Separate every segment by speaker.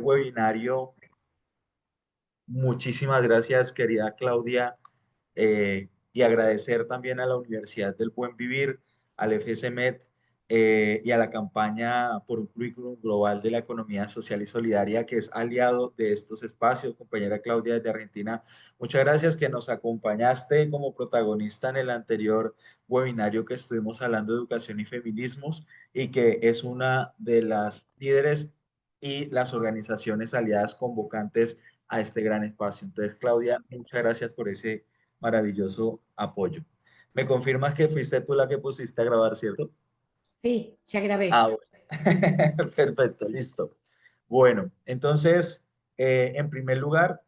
Speaker 1: webinario. Muchísimas gracias, querida Claudia, y agradecer también a la Universidad del Buen Vivir, al FSMED, y a la campaña por un currículum global de la economía social y solidaria, que es aliado de estos espacios. Compañera Claudia desde Argentina, muchas gracias que nos acompañaste como protagonista en el anterior webinario que estuvimos hablando de educación y feminismos, y que es una de las líderes y las organizaciones aliadas convocantes a este gran espacio. Entonces, Claudia, muchas gracias por ese maravilloso apoyo. ¿Me confirmas que fuiste tú la que pusiste a grabar, cierto?
Speaker 2: Sí, ya grabé.
Speaker 1: Ah, bueno. Perfecto, listo. Bueno, entonces, en primer lugar,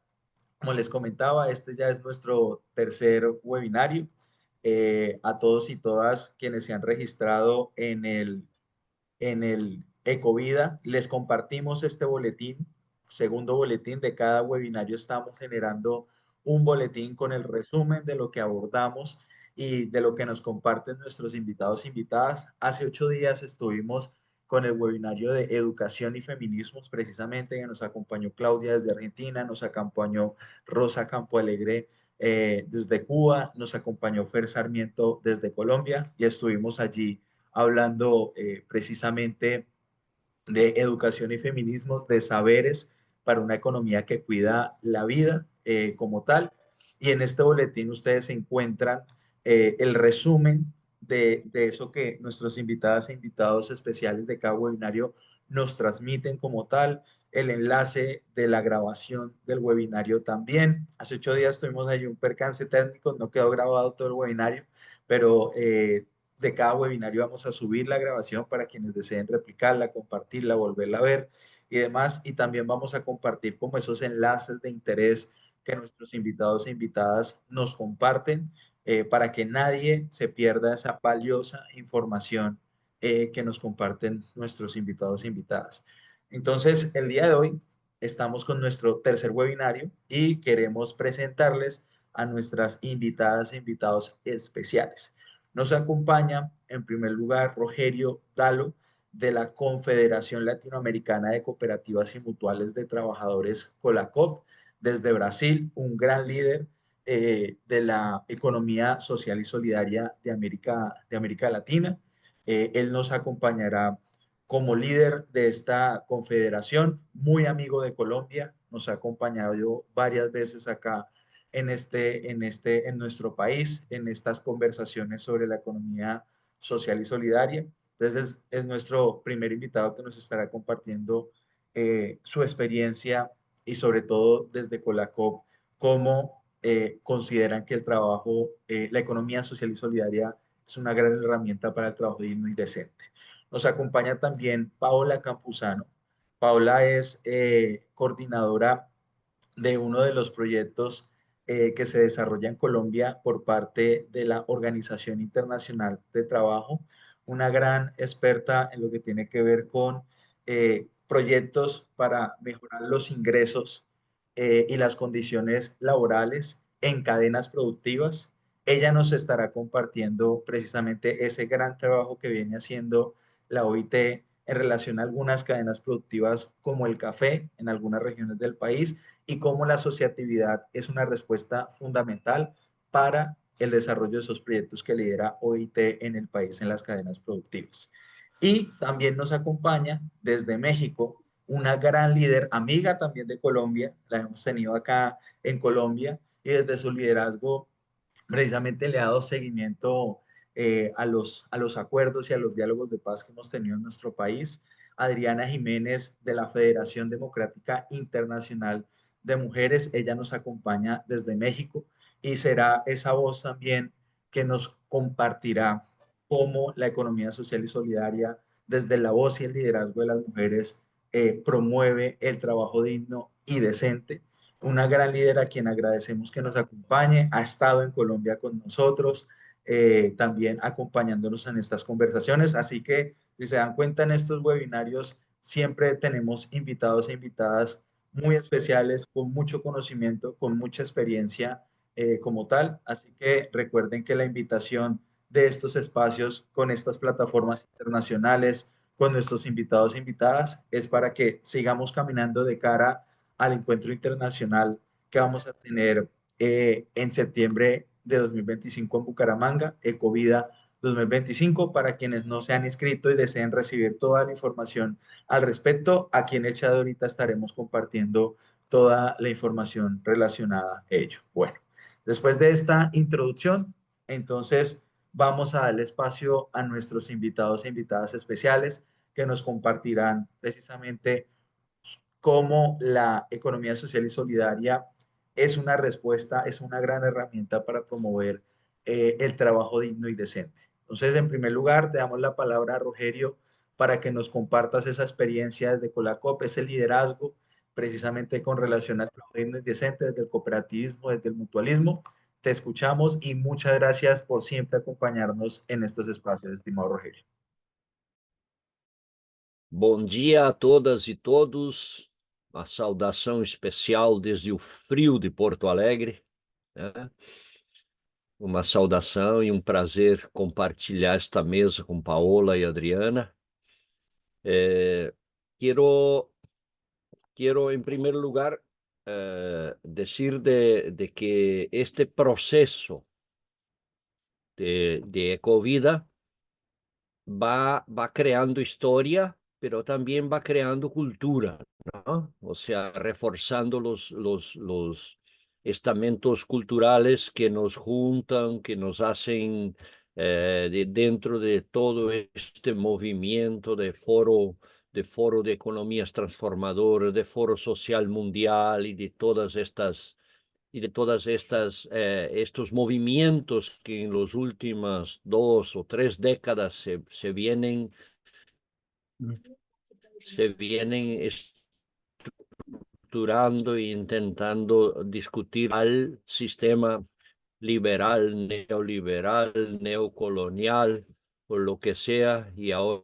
Speaker 1: como les comentaba, este ya es nuestro tercer webinario. A todos y todas quienes se han registrado en el Ecovida, les compartimos este boletín, segundo boletín de cada webinario. Estamos generando un boletín con el resumen de lo que abordamos y de lo que nos comparten nuestros invitados e invitadas. Hace 8 días estuvimos con el webinario de educación y feminismos, precisamente, que nos acompañó Claudia desde Argentina, nos acompañó Rosa Campo Alegre desde Cuba, nos acompañó Fer Sarmiento desde Colombia, y estuvimos allí hablando precisamente de educación y feminismos, de saberes para una economía que cuida la vida como tal. Y en este boletín ustedes encuentran el resumen de eso que nuestros invitadas e invitados especiales de cada webinario nos transmiten como tal, el enlace de la grabación del webinario también. Hace 8 días tuvimos ahí un percance técnico, no quedó grabado todo el webinario, pero de cada webinario vamos a subir la grabación para quienes deseen replicarla, compartirla, volverla a ver y demás. Y también vamos a compartir como esos enlaces de interés que nuestros invitados e invitadas nos comparten, para que nadie se pierda esa valiosa información que nos comparten nuestros invitados e invitadas. Entonces, el día de hoy estamos con nuestro tercer webinario y queremos presentarles a nuestras invitadas e invitados especiales. Nos acompaña, en primer lugar, Rogerio Dalo, de la Confederación Latinoamericana de Cooperativas y Mutuales de Trabajadores, Colacop, desde Brasil, un gran líder de la economía social y solidaria de América Latina. Él nos acompañará como líder de esta confederación, muy amigo de Colombia, nos ha acompañado varias veces acá en nuestro país, en estas conversaciones sobre la economía social y solidaria. Entonces, es nuestro primer invitado que nos estará compartiendo su experiencia y sobre todo desde Colacop, cómo consideran que el trabajo, la economía social y solidaria es una gran herramienta para el trabajo digno y decente. Nos acompaña también Paola Campuzano. Paola es coordinadora de uno de los proyectos que se desarrolla en Colombia por parte de la Organización Internacional de Trabajo, una gran experta en lo que tiene que ver con proyectos para mejorar los ingresos y las condiciones laborales en cadenas productivas. Ella nos estará compartiendo precisamente ese gran trabajo que viene haciendo la OIT en relación a algunas cadenas productivas como el café en algunas regiones del país, y cómo la asociatividad es una respuesta fundamental para el desarrollo de esos proyectos que lidera OIT en el país en las cadenas productivas. Y también nos acompaña desde México una gran líder, amiga también de Colombia, la hemos tenido acá en Colombia, y desde su liderazgo precisamente le ha dado seguimiento a los acuerdos y a los diálogos de paz que hemos tenido en nuestro país. Adriana Jiménez, de la Federación Democrática Internacional de Mujeres, ella nos acompaña desde México y será esa voz también que nos compartirá cómo la economía social y solidaria, desde la voz y el liderazgo de las mujeres, promueve el trabajo digno y decente. Una gran líder a quien agradecemos que nos acompañe, ha estado en Colombia con nosotros, también acompañándonos en estas conversaciones. Así que, si se dan cuenta, en estos webinarios siempre tenemos invitados e invitadas muy especiales, con mucho conocimiento, con mucha experiencia como tal. Así que recuerden que la invitación de estos espacios con estas plataformas internacionales, con nuestros invitados e invitadas es para que sigamos caminando de cara al encuentro internacional que vamos a tener en septiembre de 2025 en Bucaramanga, Ecovida 2025. Para quienes no se han inscrito y deseen recibir toda la información al respecto, aquí en el chat ahorita estaremos compartiendo toda la información relacionada a ello. Bueno, después de esta introducción, entonces vamos a darle espacio a nuestros invitados e invitadas especiales que nos compartirán precisamente cómo la economía social y solidaria es una respuesta, es una gran herramienta para promover el trabajo digno y decente. Entonces, en primer lugar, te damos la palabra a Rogerio para que nos compartas esa experiencia desde Colacop, ese liderazgo precisamente con relación al trabajo digno y decente, desde el cooperativismo, desde el mutualismo. Te escuchamos y muchas gracias por siempre acompañarnos en estos espacios, estimado Rogerio.
Speaker 3: Bom dia a todas e todos. Uma saudação especial desde o frio de Porto Alegre, né? Uma saudação e um prazer compartilhar esta mesa com Paola e Adriana. Quiero, en primer lugar, decir de que este proceso de Ecovida va creando historia, pero también va creando cultura, ¿no? O sea, reforzando los estamentos culturales que nos juntan, que nos hacen dentro de todo este movimiento de foro de economías transformadoras, de foro social mundial y de todas estas estos movimientos que en las últimas 2 o 3 décadas se vienen estructurando e intentando discutir al sistema liberal, neoliberal, neocolonial, o lo que sea, y ahora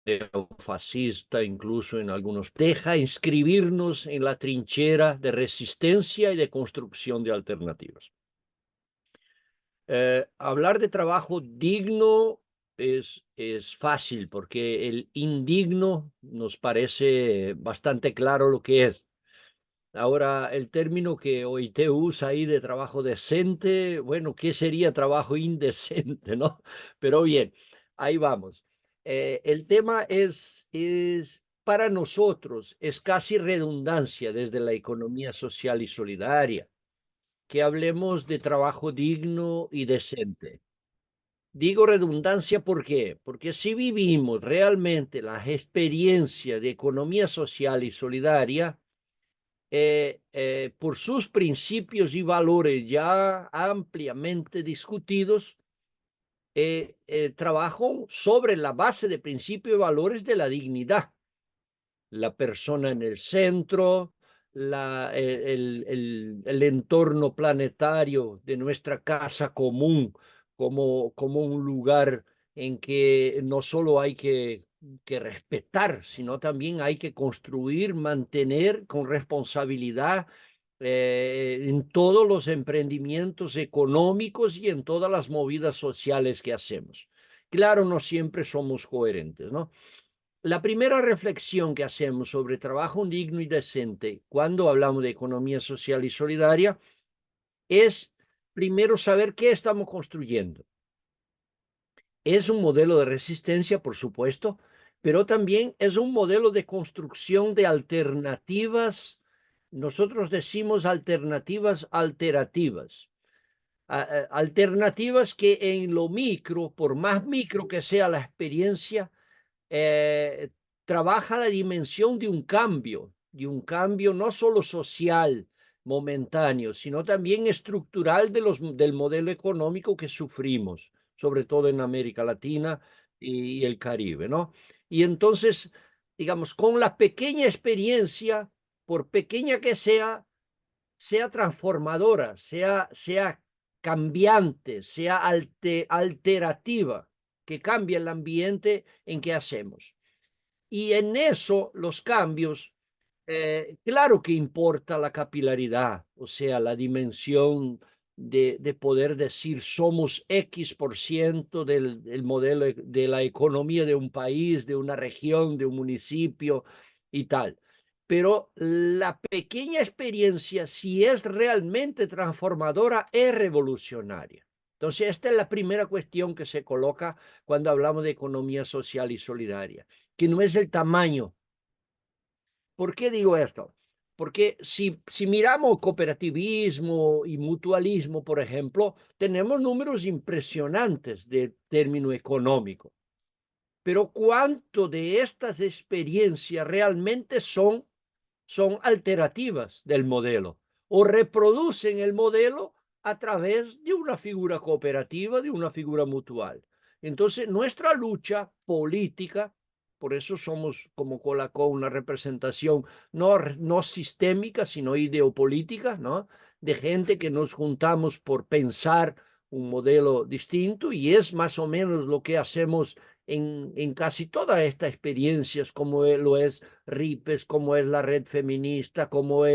Speaker 3: neofascista, incluso en algunos, deja inscribirnos en la trinchera de resistencia y de construcción de alternativas. Hablar de trabajo digno es fácil, porque el indigno nos parece bastante claro lo que es. Ahora, el término que OIT usa ahí de trabajo decente, bueno, ¿qué sería trabajo indecente, no? Pero bien, ahí vamos. El tema para nosotros, es casi redundancia desde la economía social y solidaria que hablemos de trabajo digno y decente. Digo redundancia, ¿por qué? Porque si vivimos realmente las experiencias de economía social y solidaria, por sus principios y valores ya ampliamente discutidos, trabajo sobre la base de principios y valores de la dignidad, la persona en el centro, el entorno planetario de nuestra casa común como un lugar en que no solo hay que respetar, sino también hay que construir, mantener con responsabilidad en todos los emprendimientos económicos y en todas las movidas sociales que hacemos. Claro, no siempre somos coherentes, ¿no? La primera reflexión que hacemos sobre trabajo digno y decente cuando hablamos de economía social y solidaria es primero saber qué estamos construyendo. Es un modelo de resistencia, por supuesto, pero también es un modelo de construcción de alternativas. Nosotros decimos alternativas alterativas. Alternativas que en lo micro, por más micro que sea la experiencia, eh, trabaja la dimensión de un cambio no solo social momentáneo, sino también estructural del modelo económico que sufrimos, sobre todo en América Latina y el Caribe, ¿no? Y entonces, digamos, con la pequeña experiencia, por pequeña que sea transformadora, sea cambiante, sea alterativa, que cambie el ambiente en que hacemos. Y en eso los cambios, claro que importa la capilaridad, o sea, la dimensión de poder decir somos X% del modelo de la economía de un país, de una región, de un municipio y tal. Pero la pequeña experiencia, si es realmente transformadora, es revolucionaria. Entonces, esta es la primera cuestión que se coloca cuando hablamos de economía social y solidaria, que no es el tamaño. ¿Por qué digo esto? Porque si miramos cooperativismo y mutualismo, por ejemplo, tenemos números impresionantes de término económico. Pero ¿cuánto de estas experiencias realmente son alterativas del modelo o reproducen el modelo a través de una figura cooperativa, de una figura mutual? Entonces, nuestra lucha política, por eso somos como Colacó una representación no sistémica, sino ideopolítica, ¿no? De gente que nos juntamos por pensar un modelo distinto, y es más o menos lo que hacemos en casi todas estas experiencias, como lo es RIPES, como es la Red Feminista, como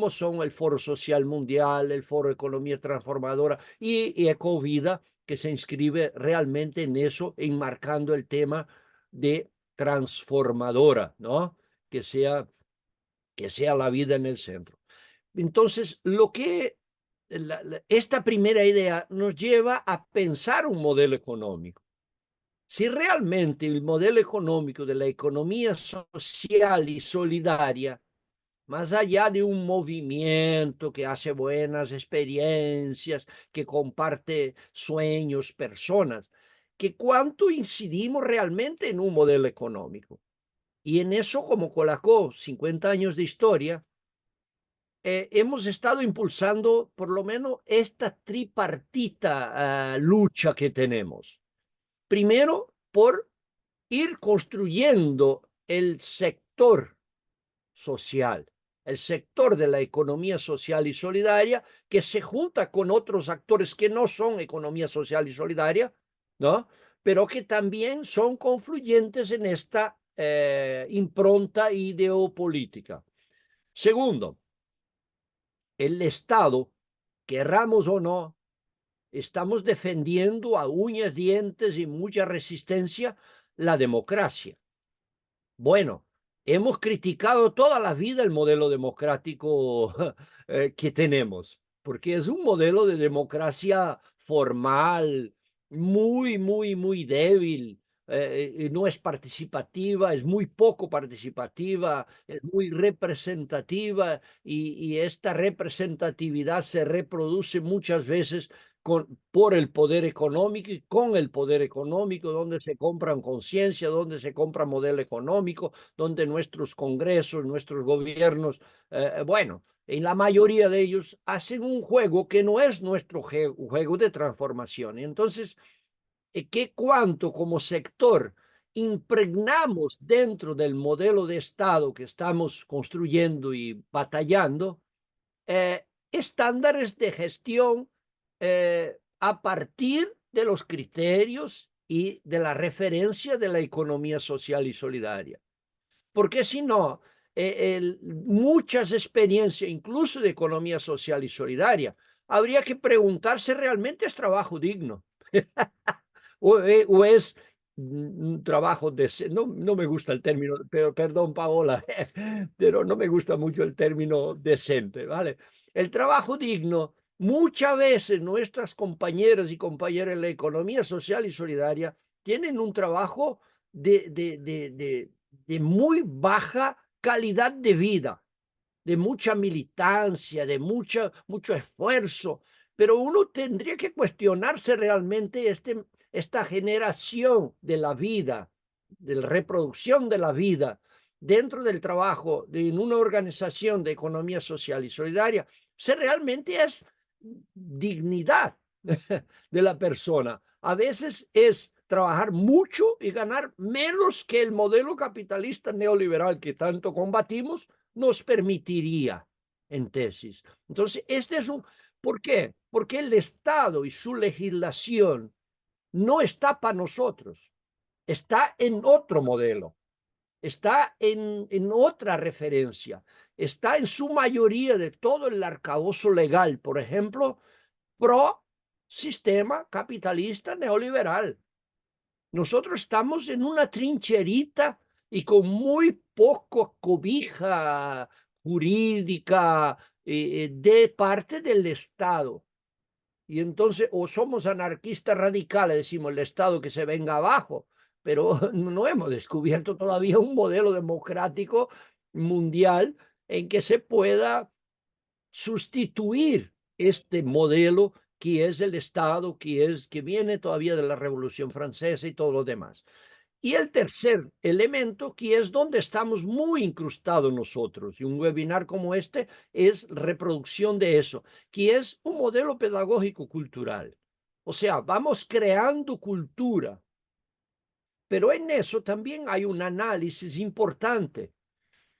Speaker 3: son el Foro Social Mundial, el Foro Economía Transformadora y Ecovida, que se inscribe realmente en eso, enmarcando el tema de transformadora, ¿no? Que sea, que sea la vida en el centro. Entonces, esta primera idea nos lleva a pensar un modelo económico. Si realmente el modelo económico de la economía social y solidaria, más allá de un movimiento que hace buenas experiencias, que comparte sueños, personas, que cuánto incidimos realmente en un modelo económico. Y en eso, como Colacó, 50 años de historia, hemos estado impulsando por lo menos esta tripartita lucha que tenemos. Primero, por ir construyendo el sector social, el sector de la economía social y solidaria, que se junta con otros actores que no son economía social y solidaria, ¿no? Pero que también son confluyentes en esta impronta ideopolítica. Segundo, el Estado, querramos o no, estamos defendiendo a uñas, dientes y mucha resistencia la democracia. Bueno, hemos criticado toda la vida el modelo democrático que tenemos, porque es un modelo de democracia formal, muy débil, no es participativa, es muy poco participativa, es muy representativa, y esta representatividad se reproduce muchas veces por el poder económico y con el poder económico, donde se compran conciencia, donde se compra modelo económico, donde nuestros congresos, nuestros gobiernos, bueno, en la mayoría de ellos hacen un juego que no es nuestro juego de transformación. Entonces, ¿qué cuánto como sector impregnamos dentro del modelo de Estado que estamos construyendo y batallando estándares de gestión a partir de los criterios y de la referencia de la economía social y solidaria? Porque si no, muchas experiencias, incluso de economía social y solidaria, habría que preguntarse realmente es trabajo digno o es un trabajo no, no me gusta el término, pero perdón, Paola, pero no me gusta mucho el término decente, ¿vale? El trabajo digno, muchas veces nuestras compañeras y compañeros en la economía social y solidaria tienen un trabajo de muy baja calidad de vida, de mucha militancia, de mucho esfuerzo, pero uno tendría que cuestionarse realmente esta generación de la vida, de la reproducción de la vida dentro del trabajo en una organización de economía social y solidaria, si realmente es dignidad de la persona. A veces es trabajar mucho y ganar menos que el modelo capitalista neoliberal que tanto combatimos nos permitiría, en tesis. Entonces, este es un... ¿Por qué? Porque el Estado y su legislación no está para nosotros, está en otro modelo, está en otra referencia, está en su mayoría de todo el arcabouzo legal, por ejemplo, pro sistema capitalista neoliberal. Nosotros estamos en una trincherita y con muy poco cobija jurídica de parte del Estado. Y entonces, o somos anarquistas radicales, decimos el Estado que se venga abajo, pero no hemos descubierto todavía un modelo democrático mundial en que se pueda sustituir este modelo que es el Estado, que viene todavía de la Revolución Francesa y todo lo demás. Y el tercer elemento, que es donde estamos muy incrustados nosotros, y un webinar como este es reproducción de eso, que es un modelo pedagógico cultural. O sea, vamos creando cultura, pero en eso también hay un análisis importante,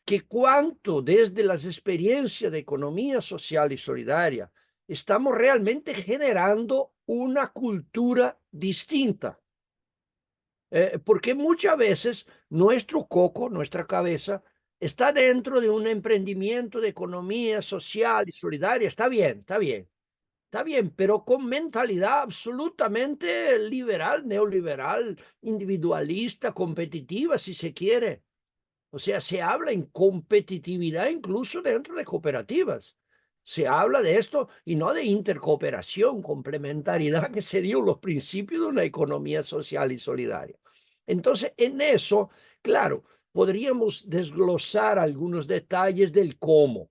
Speaker 3: que cuánto desde las experiencias de economía social y solidaria estamos realmente generando una cultura distinta. Porque muchas veces nuestro coco, nuestra cabeza, está dentro de un emprendimiento de economía social y solidaria. Está bien, está bien, está bien, pero con mentalidad absolutamente liberal, neoliberal, individualista, competitiva, si se quiere. O sea, se habla en competitividad incluso dentro de cooperativas. Se habla de esto y no de intercooperación, complementariedad, que serían los principios de una economía social y solidaria. Entonces, en eso, claro, podríamos desglosar algunos detalles del cómo,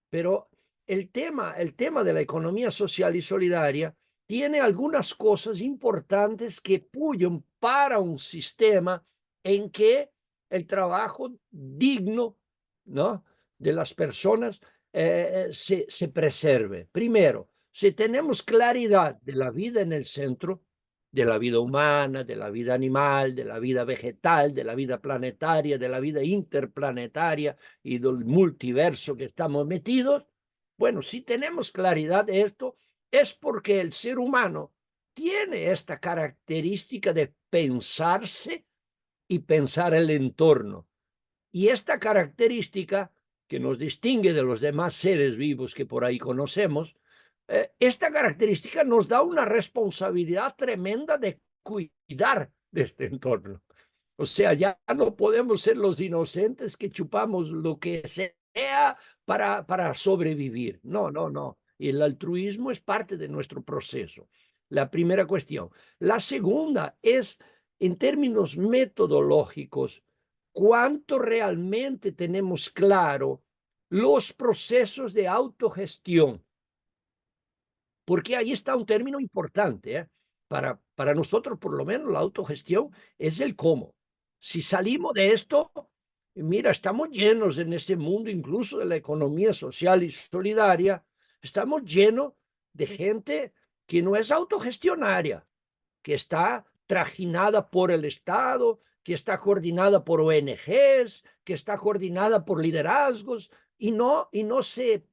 Speaker 3: pero el tema de la economía social y solidaria tiene algunas cosas importantes que puyen para un sistema en que el trabajo digno, ¿no?, de las personas se preserve. Primero, si tenemos claridad de la vida en el centro, de la vida humana, de la vida animal, de la vida vegetal, de la vida planetaria, de la vida interplanetaria y del multiverso que estamos metidos, bueno, si tenemos claridad de esto, es porque el ser humano tiene esta característica de pensarse y pensar el entorno. Y esta característica que nos distingue de los demás seres vivos que por ahí conocemos, esta característica nos da una responsabilidad tremenda de cuidar de este entorno. O sea, ya no podemos ser los inocentes que chupamos lo que sea para sobrevivir. No, no, no. Y el altruismo es parte de nuestro proceso. La primera cuestión. La segunda es, en términos metodológicos, cuánto realmente tenemos claro los procesos de autogestión, porque ahí está un término importante, ¿eh? Para nosotros, por lo menos, la autogestión es el cómo. Si salimos de esto, mira, estamos llenos en este mundo, incluso de la economía social y solidaria, estamos llenos de gente que no es autogestionaria, que está trajinada por el Estado, que está coordinada por ONGs, que está coordinada por liderazgos, y no se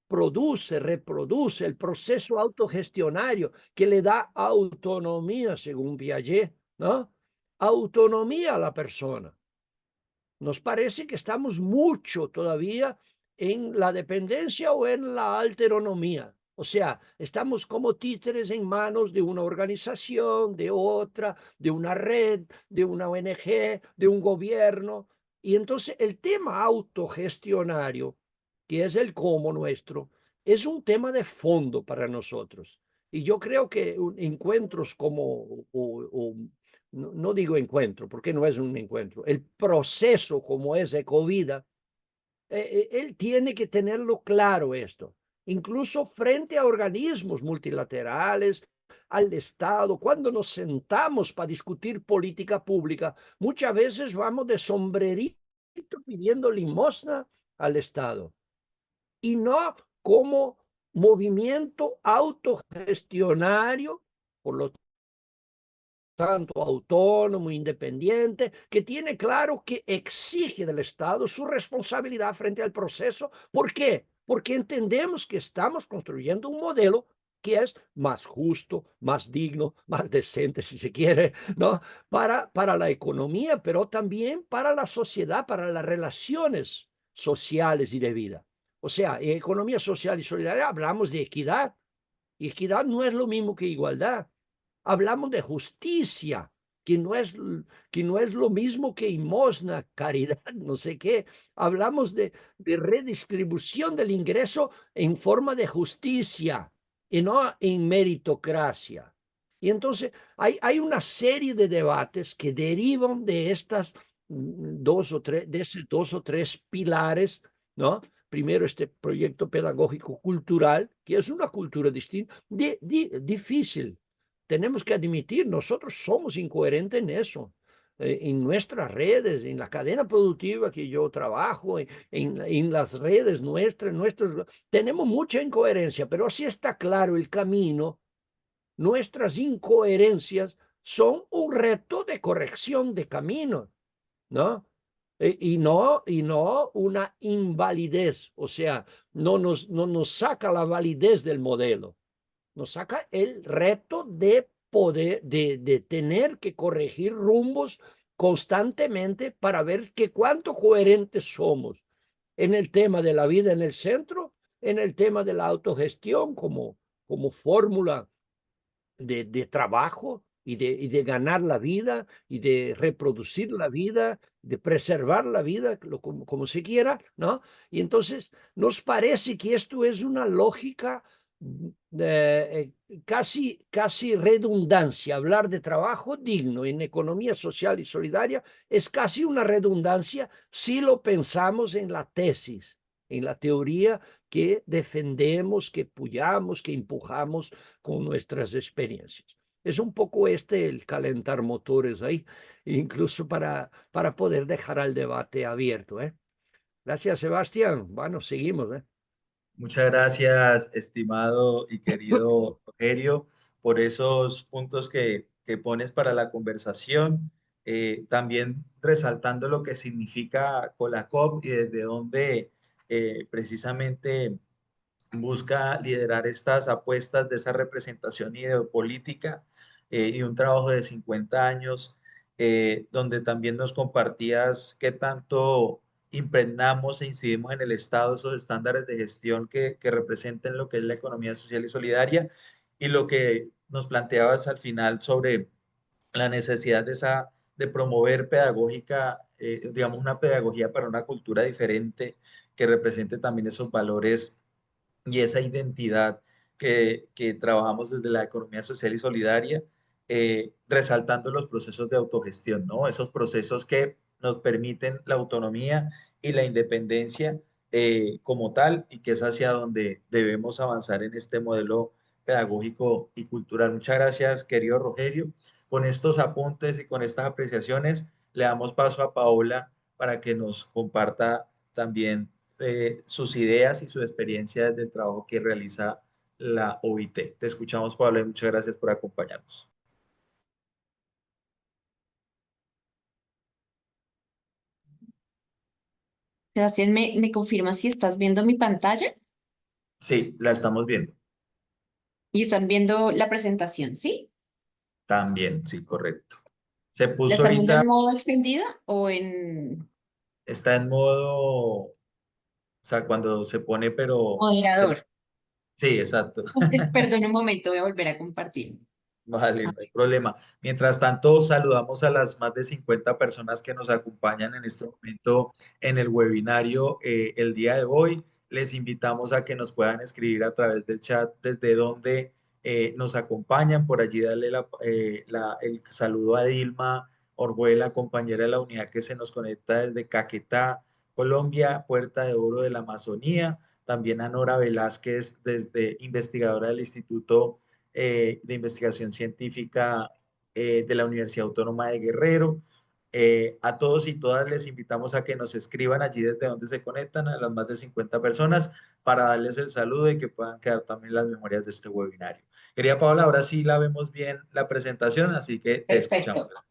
Speaker 3: reproduce el proceso autogestionario que le da autonomía, según Piaget, ¿no? Autonomía a la persona. Nos parece que estamos mucho todavía en la dependencia o en la alteronomía. O sea, estamos como títeres en manos de una organización, de otra, de una red, de una ONG, de un gobierno. Y entonces el tema autogestionario, que es el cómo nuestro, es un tema de fondo para nosotros. Y yo creo que encuentros como, no digo encuentro, porque no es un encuentro, el proceso como es Ecovida, él tiene que tenerlo claro esto, incluso frente a organismos multilaterales, al Estado, cuando nos sentamos para discutir política pública, muchas veces vamos de sombrerito pidiendo limosna al Estado y no como movimiento autogestionario, por lo tanto autónomo, independiente, que tiene claro que exige del Estado su responsabilidad frente al proceso. ¿Por qué? Porque entendemos que estamos construyendo un modelo que es más justo, más digno, más decente, si se quiere, ¿no? Para la economía, pero también para la sociedad, para las relaciones sociales y de vida. O sea, en economía social y solidaria hablamos de equidad, Y equidad no es lo mismo que igualdad. Hablamos de justicia, que no es lo mismo que limosna, caridad, no sé qué. Hablamos de redistribución del ingreso en forma de justicia y no en meritocracia. Y entonces hay una serie de debates que derivan de estas de esos 2 o 3 pilares, ¿no? Primero, este proyecto pedagógico cultural, que es una cultura distinta, difícil. Tenemos que admitir, nosotros somos incoherentes en eso. En nuestras redes, en la cadena productiva que yo trabajo, en las redes nuestras, tenemos mucha incoherencia, pero así está claro el camino. Nuestras incoherencias son un reto de corrección de camino, ¿no? Y no una invalidez, o sea, no nos saca la validez del modelo, nos saca el reto de poder, de tener que corregir rumbos constantemente para ver que cuánto coherentes somos en el tema de la vida en el centro, en el tema de la autogestión como fórmula de trabajo y de ganar la vida y de reproducir la vida, de preservar la vida, como se quiera, ¿no? Y entonces nos parece que esto es una lógica casi redundancia. Hablar de trabajo digno en economía social y solidaria es casi una redundancia si lo pensamos en la tesis, en la teoría que defendemos, que apoyamos, que empujamos con nuestras experiencias. Es un poco el calentar motores ahí, incluso para poder dejar al debate abierto, ¿eh? Gracias, Sebastián. Bueno, seguimos, ¿eh?
Speaker 1: Muchas gracias, estimado y querido Rogerio, por esos puntos que pones para la conversación. También resaltando lo que significa Colacop y desde dónde precisamente busca liderar estas apuestas de esa representación ideopolítica y un trabajo de 50 años, donde también nos compartías qué tanto impregnamos e incidimos en el Estado esos estándares de gestión que representen lo que es la economía social y solidaria, y lo que nos planteabas al final sobre la necesidad de promover pedagógica, digamos, una pedagogía para una cultura diferente que represente también esos valores y esa identidad que trabajamos desde la economía social y solidaria, resaltando los procesos de autogestión, ¿no? Esos procesos que nos permiten la autonomía y la independencia como tal, y que es hacia donde debemos avanzar en este modelo pedagógico y cultural. Muchas gracias, querido Rogerio. Con estos apuntes y con estas apreciaciones, le damos paso a Paola para que nos comparta también sus ideas y su experiencia del trabajo que realiza la OIT. Te escuchamos, Pablo, y muchas gracias por acompañarnos.
Speaker 4: Sebastián, ¿me confirmas si estás viendo mi pantalla
Speaker 1: Sí, la estamos viendo.
Speaker 4: y están viendo la presentación, ¿sí?
Speaker 1: También, sí, correcto. Se
Speaker 4: ¿La
Speaker 1: puso
Speaker 4: están viendo
Speaker 1: ahorita,
Speaker 4: en modo extendida o en
Speaker 1: está en modo, o sea, cuando se pone, pero,
Speaker 4: moderador?
Speaker 1: sí, exacto.
Speaker 4: Perdón un momento, voy a volver a compartir.
Speaker 1: Vale,
Speaker 4: A
Speaker 1: no hay
Speaker 4: ver.
Speaker 1: problema. Mientras tanto, saludamos a las más de 50 personas que nos acompañan en este momento en el webinario el día de hoy. Les invitamos a que nos puedan escribir a través del chat desde donde nos acompañan. Por allí darle el saludo a Dilma Orjuela, compañera de la unidad que se nos conecta desde Caquetá, Colombia, Puerta de Oro de la Amazonía. También a Nora Velázquez, desde investigadora del Instituto de Investigación Científica de la Universidad Autónoma de Guerrero. A todos y todas les invitamos a que nos escriban allí desde donde se conectan, a las más de 50 personas, para darles el saludo y que puedan quedar también las memorias de este webinario. Querida Paola, ahora sí la vemos bien la presentación, así que te escuchamos.
Speaker 4: Perfecto.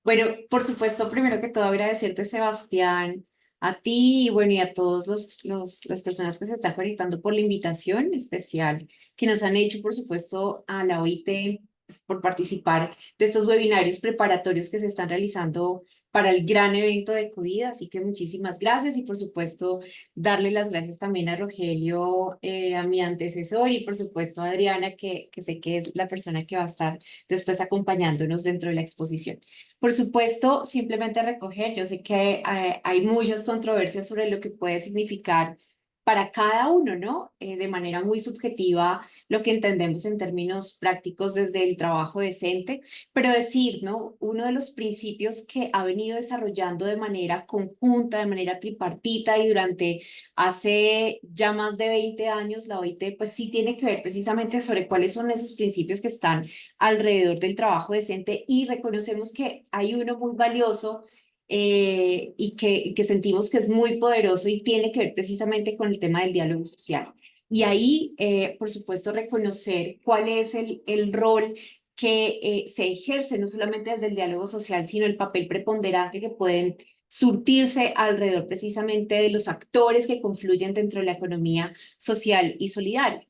Speaker 4: Bueno, por supuesto, primero que todo agradecerte, Sebastián, a ti y bueno, y a todos las personas que se están conectando por la invitación especial que nos han hecho, por supuesto, a la OIT por participar de estos webinarios preparatorios que se están realizando para el gran evento de COVID. Así que muchísimas gracias y por supuesto darle las gracias también a Rogelio, a mi antecesor y por supuesto a Adriana, que sé que es la persona que va a estar después acompañándonos dentro de la exposición. Por supuesto, simplemente recoger, yo sé que hay muchas controversias sobre lo que puede significar para cada uno, ¿no? De manera muy subjetiva, lo que entendemos en términos prácticos desde el trabajo decente, pero decir, ¿no? Uno de los principios que ha venido desarrollando de manera conjunta, de manera tripartita y durante hace ya más de 20 años, la OIT, pues sí tiene que ver precisamente sobre cuáles son esos principios que están alrededor del trabajo decente y reconocemos que hay uno muy valioso y que sentimos que es muy poderoso y tiene que ver precisamente con el tema del diálogo social. Y ahí, por supuesto, reconocer cuál es el rol que se ejerce no solamente desde el diálogo social, sino el papel preponderante que pueden surtirse alrededor precisamente de los actores que confluyen dentro de la economía social y solidaria.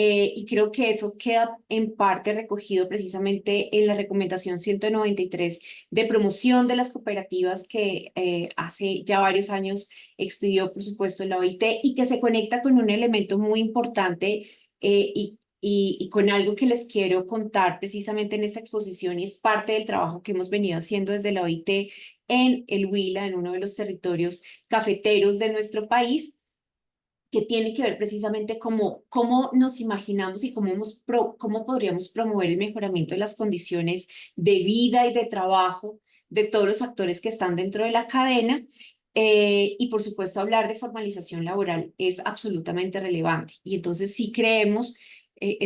Speaker 4: Y creo que eso queda en parte recogido precisamente en la recomendación 193 de promoción de las cooperativas que hace ya varios años expidió, por supuesto, la OIT y que se conecta con un elemento muy importante y con algo que les quiero contar precisamente en esta exposición y es parte del trabajo que hemos venido haciendo desde la OIT en el Huila, en uno de los territorios cafeteros de nuestro país que tiene que ver precisamente cómo nos imaginamos y cómo podríamos promover el mejoramiento de las condiciones de vida y de trabajo de todos los actores que están dentro de la cadena. Y por supuesto, hablar de formalización laboral es absolutamente relevante. Y entonces sí creemos,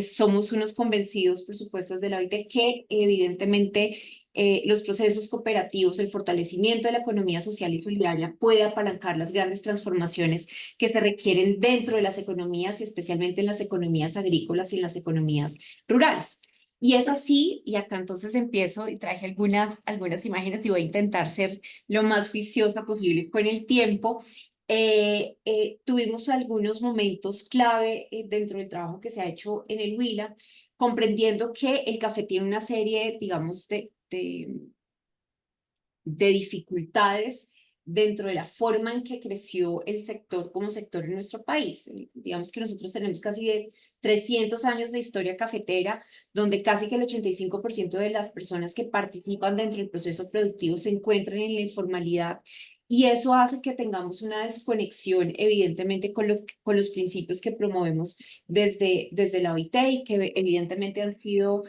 Speaker 4: somos unos convencidos, por supuesto, desde la OIT, que evidentemente los procesos cooperativos, el fortalecimiento de la economía social y solidaria puede apalancar las grandes transformaciones que se requieren dentro de las economías y especialmente en las economías agrícolas y en las economías rurales. Y es así, y acá entonces empiezo y traje algunas imágenes y voy a intentar ser lo más juiciosa posible con el tiempo. Tuvimos algunos momentos clave dentro del trabajo que se ha hecho en el Huila, comprendiendo que el café tiene una serie, digamos, de dificultades dentro de la forma en que creció el sector como sector en nuestro país. Digamos que nosotros tenemos casi de 300 años de historia cafetera, donde casi que el 85% de las personas que participan dentro del proceso productivo se encuentran en la informalidad. Y eso hace que tengamos una desconexión, evidentemente, con los principios que promovemos desde la OIT y que evidentemente han sido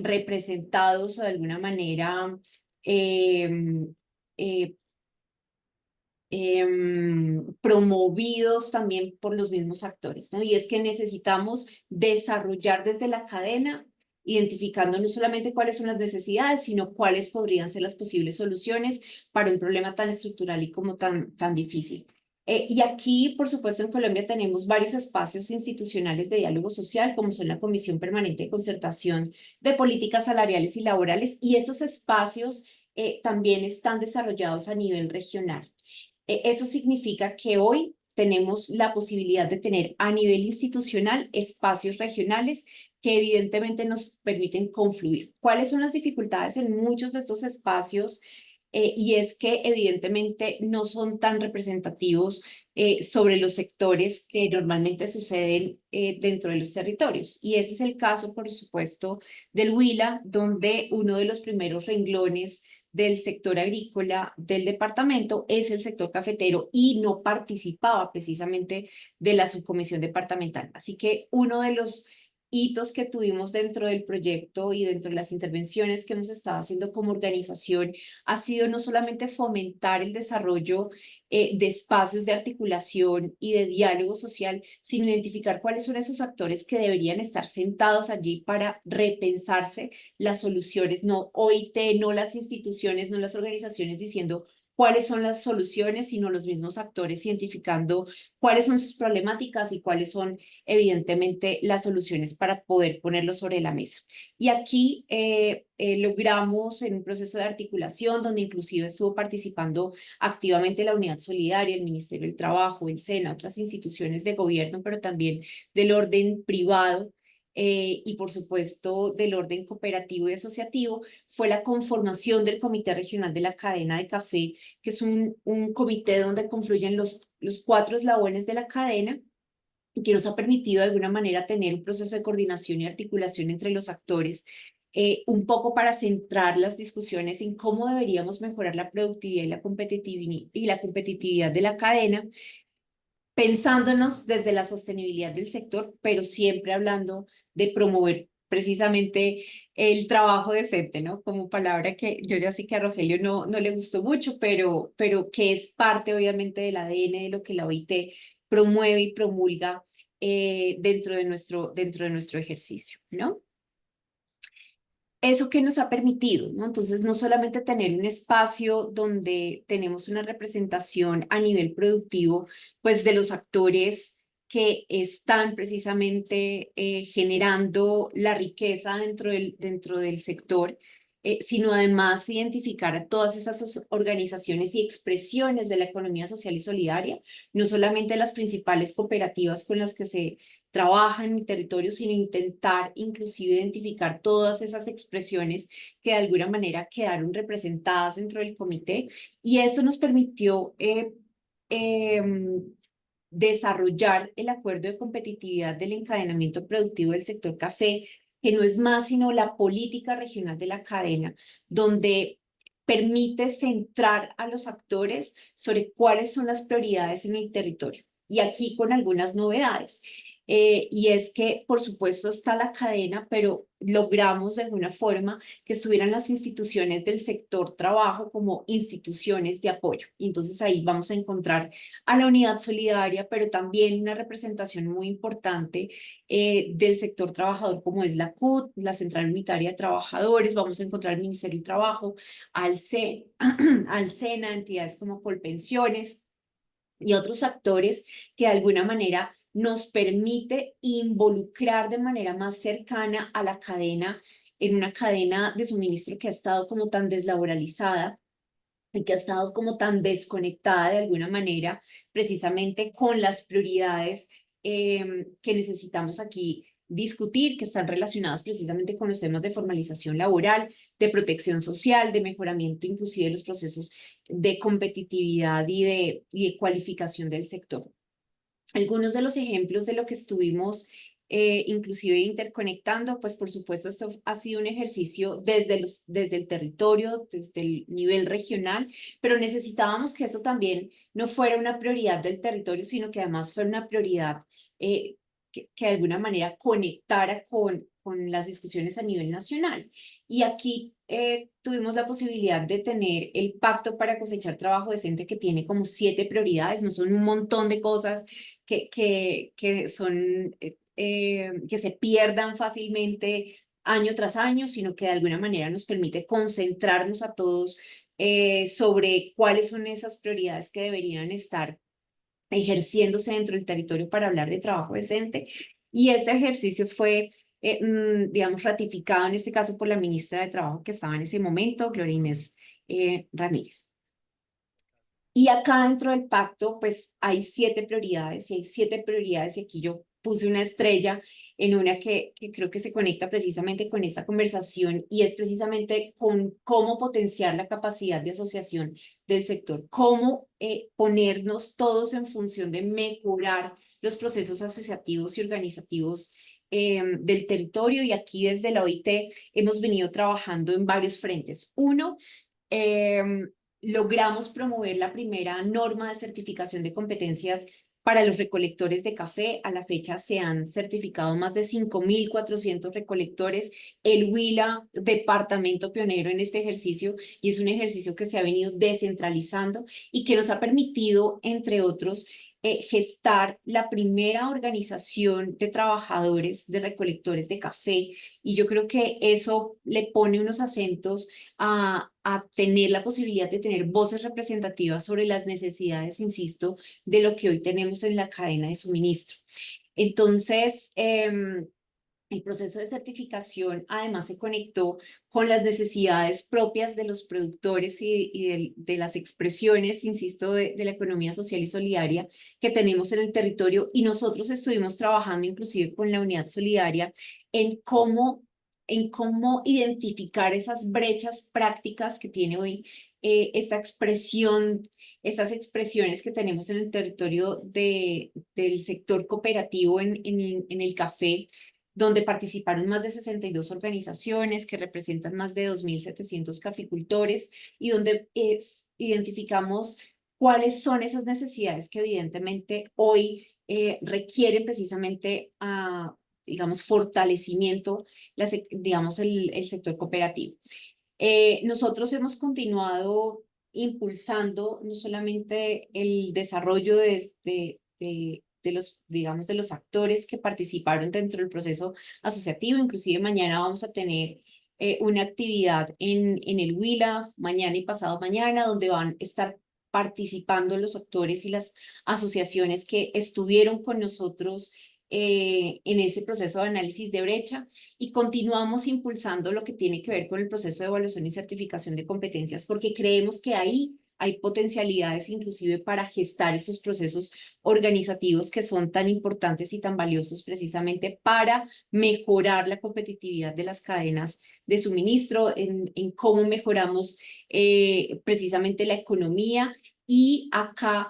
Speaker 4: representados de alguna manera eh, eh, promovidos también por los mismos actores, ¿no? Y es que necesitamos desarrollar desde la cadena, identificando no solamente cuáles son las necesidades, sino cuáles podrían ser las posibles soluciones para un problema tan estructural y como tan difícil. Y aquí, por supuesto, en Colombia tenemos varios espacios institucionales de diálogo social, como son la Comisión Permanente de Concertación de Políticas Salariales y Laborales, y estos espacios también están desarrollados a nivel regional. Eso significa que hoy tenemos la posibilidad de tener a nivel institucional espacios regionales que evidentemente nos permiten confluir. ¿Cuáles son las dificultades en muchos de estos espacios? Y es que evidentemente no son tan representativos sobre los sectores que normalmente suceden dentro de los territorios. Y ese es el caso, por supuesto, del Huila, donde uno de los primeros renglones del sector agrícola del departamento es el sector cafetero y no participaba precisamente de la subcomisión departamental. Así que uno de los hitos que tuvimos dentro del proyecto y dentro de las intervenciones que hemos estado haciendo como organización ha sido no solamente fomentar el desarrollo de espacios de articulación y de diálogo social, sino identificar cuáles son esos actores que deberían estar sentados allí para repensarse las soluciones, no OIT, no las instituciones, no las organizaciones diciendo cuáles son las soluciones, sino los mismos actores identificando cuáles son sus problemáticas y cuáles son evidentemente las soluciones para poder ponerlo sobre la mesa. Y aquí logramos en un proceso de articulación donde inclusive estuvo participando activamente la Unidad Solidaria, el Ministerio del Trabajo, el SENA, otras instituciones de gobierno, pero también del orden privado, y por supuesto del orden cooperativo y asociativo, fue la conformación del Comité Regional de la Cadena de Café, que es un comité donde confluyen los 4 eslabones de la cadena y que nos ha permitido de alguna manera tener un proceso de coordinación y articulación entre los actores, un poco para centrar las discusiones en cómo deberíamos mejorar la productividad y la competitividad de la cadena, pensándonos desde la sostenibilidad del sector, pero siempre hablando de promover precisamente el trabajo decente, ¿no? Como palabra que yo ya sé que a Rogelio no le gustó mucho, pero que es parte obviamente del ADN de lo que la OIT promueve y promulga dentro de nuestro ejercicio, ¿no? ¿Eso qué nos ha permitido, ¿no? Entonces, no solamente tener un espacio donde tenemos una representación a nivel productivo, pues de los actores que están precisamente generando la riqueza dentro del sector, sino además identificar a todas esas organizaciones y expresiones de la economía social y solidaria, no solamente las principales cooperativas con las que se trabaja en mi territorio, sino intentar inclusive identificar todas esas expresiones que de alguna manera quedaron representadas dentro del comité, y eso nos permitió desarrollar el acuerdo de competitividad del encadenamiento productivo del sector café, que no es más sino la política regional de la cadena, donde permite centrar a los actores sobre cuáles son las prioridades en el territorio. Y aquí con algunas novedades. Y es que, por supuesto, está la cadena, pero logramos de alguna forma que estuvieran las instituciones del sector trabajo como instituciones de apoyo. Y entonces ahí vamos a encontrar a la unidad solidaria, pero también una representación muy importante del sector trabajador, como es la CUT, la Central Unitaria de Trabajadores. Vamos a encontrar el Ministerio de Trabajo, al SENA, entidades como Colpensiones y otros actores que de alguna manera nos permite involucrar de manera más cercana a la cadena, en una cadena de suministro que ha estado como tan deslaboralizada y que ha estado como tan desconectada de alguna manera precisamente con las prioridades que necesitamos aquí discutir, que están relacionadas precisamente con los temas de formalización laboral, de protección social, de mejoramiento inclusive de los procesos de competitividad y de cualificación del sector. Algunos de los ejemplos de lo que estuvimos inclusive interconectando, pues por supuesto esto ha sido un ejercicio desde el territorio, desde el nivel regional, pero necesitábamos que eso también no fuera una prioridad del territorio, sino que además fuera una prioridad que de alguna manera conectara con las discusiones a nivel nacional. Y aquí tuvimos la posibilidad de tener el Pacto para Cosechar Trabajo Decente, que tiene como 7 prioridades, no son un montón de cosas que son, que se pierdan fácilmente año tras año, sino que de alguna manera nos permite concentrarnos a todos sobre cuáles son esas prioridades que deberían estar ejerciéndose dentro del territorio para hablar de trabajo decente. Y este ejercicio fue, digamos, ratificado en este caso por la ministra de Trabajo que estaba en ese momento, Gloria Inés Ramírez. Y acá dentro del pacto, pues hay 7 prioridades, y hay 7 prioridades, y aquí yo puse una estrella en una que creo que se conecta precisamente con esta conversación, y es precisamente con cómo potenciar la capacidad de asociación del sector, cómo ponernos todos en función de mejorar los procesos asociativos y organizativos del territorio. Y aquí desde la OIT hemos venido trabajando en varios frentes. Uno, logramos promover la primera norma de certificación de competencias para los recolectores de café. A la fecha se han certificado más de 5.400 recolectores. El Huila, departamento pionero en este ejercicio, y es un ejercicio que se ha venido descentralizando y que nos ha permitido, entre otros, gestar la primera organización de trabajadores, de recolectores de café. Y yo creo que eso le pone unos acentos a tener la posibilidad de tener voces representativas sobre las necesidades, insisto, de lo que hoy tenemos en la cadena de suministro. Entonces, el proceso de certificación además se conectó con las necesidades propias de los productores y de las expresiones, insisto, de la economía social y solidaria que tenemos en el territorio. Y nosotros estuvimos trabajando inclusive con la Unidad Solidaria en cómo identificar esas brechas prácticas que tiene hoy esta expresión, estas expresiones que tenemos en el territorio del sector cooperativo en el café, donde participaron más de 62 organizaciones que representan más de 2.700 caficultores y donde identificamos cuáles son esas necesidades que evidentemente hoy requieren precisamente, digamos, fortalecimiento, digamos, el sector cooperativo. Nosotros hemos continuado impulsando no solamente el desarrollo de los, digamos, de los actores que participaron dentro del proceso asociativo. Inclusive mañana vamos a tener una actividad en el Huila, mañana y pasado mañana, donde van a estar participando los actores y las asociaciones que estuvieron con nosotros en ese proceso de análisis de brecha, y continuamos impulsando lo que tiene que ver con el proceso de evaluación y certificación de competencias, porque creemos que ahí hay potencialidades inclusive para gestar estos procesos organizativos que son tan importantes y tan valiosos precisamente para mejorar la competitividad de las cadenas de suministro, en cómo mejoramos precisamente la economía. Y acá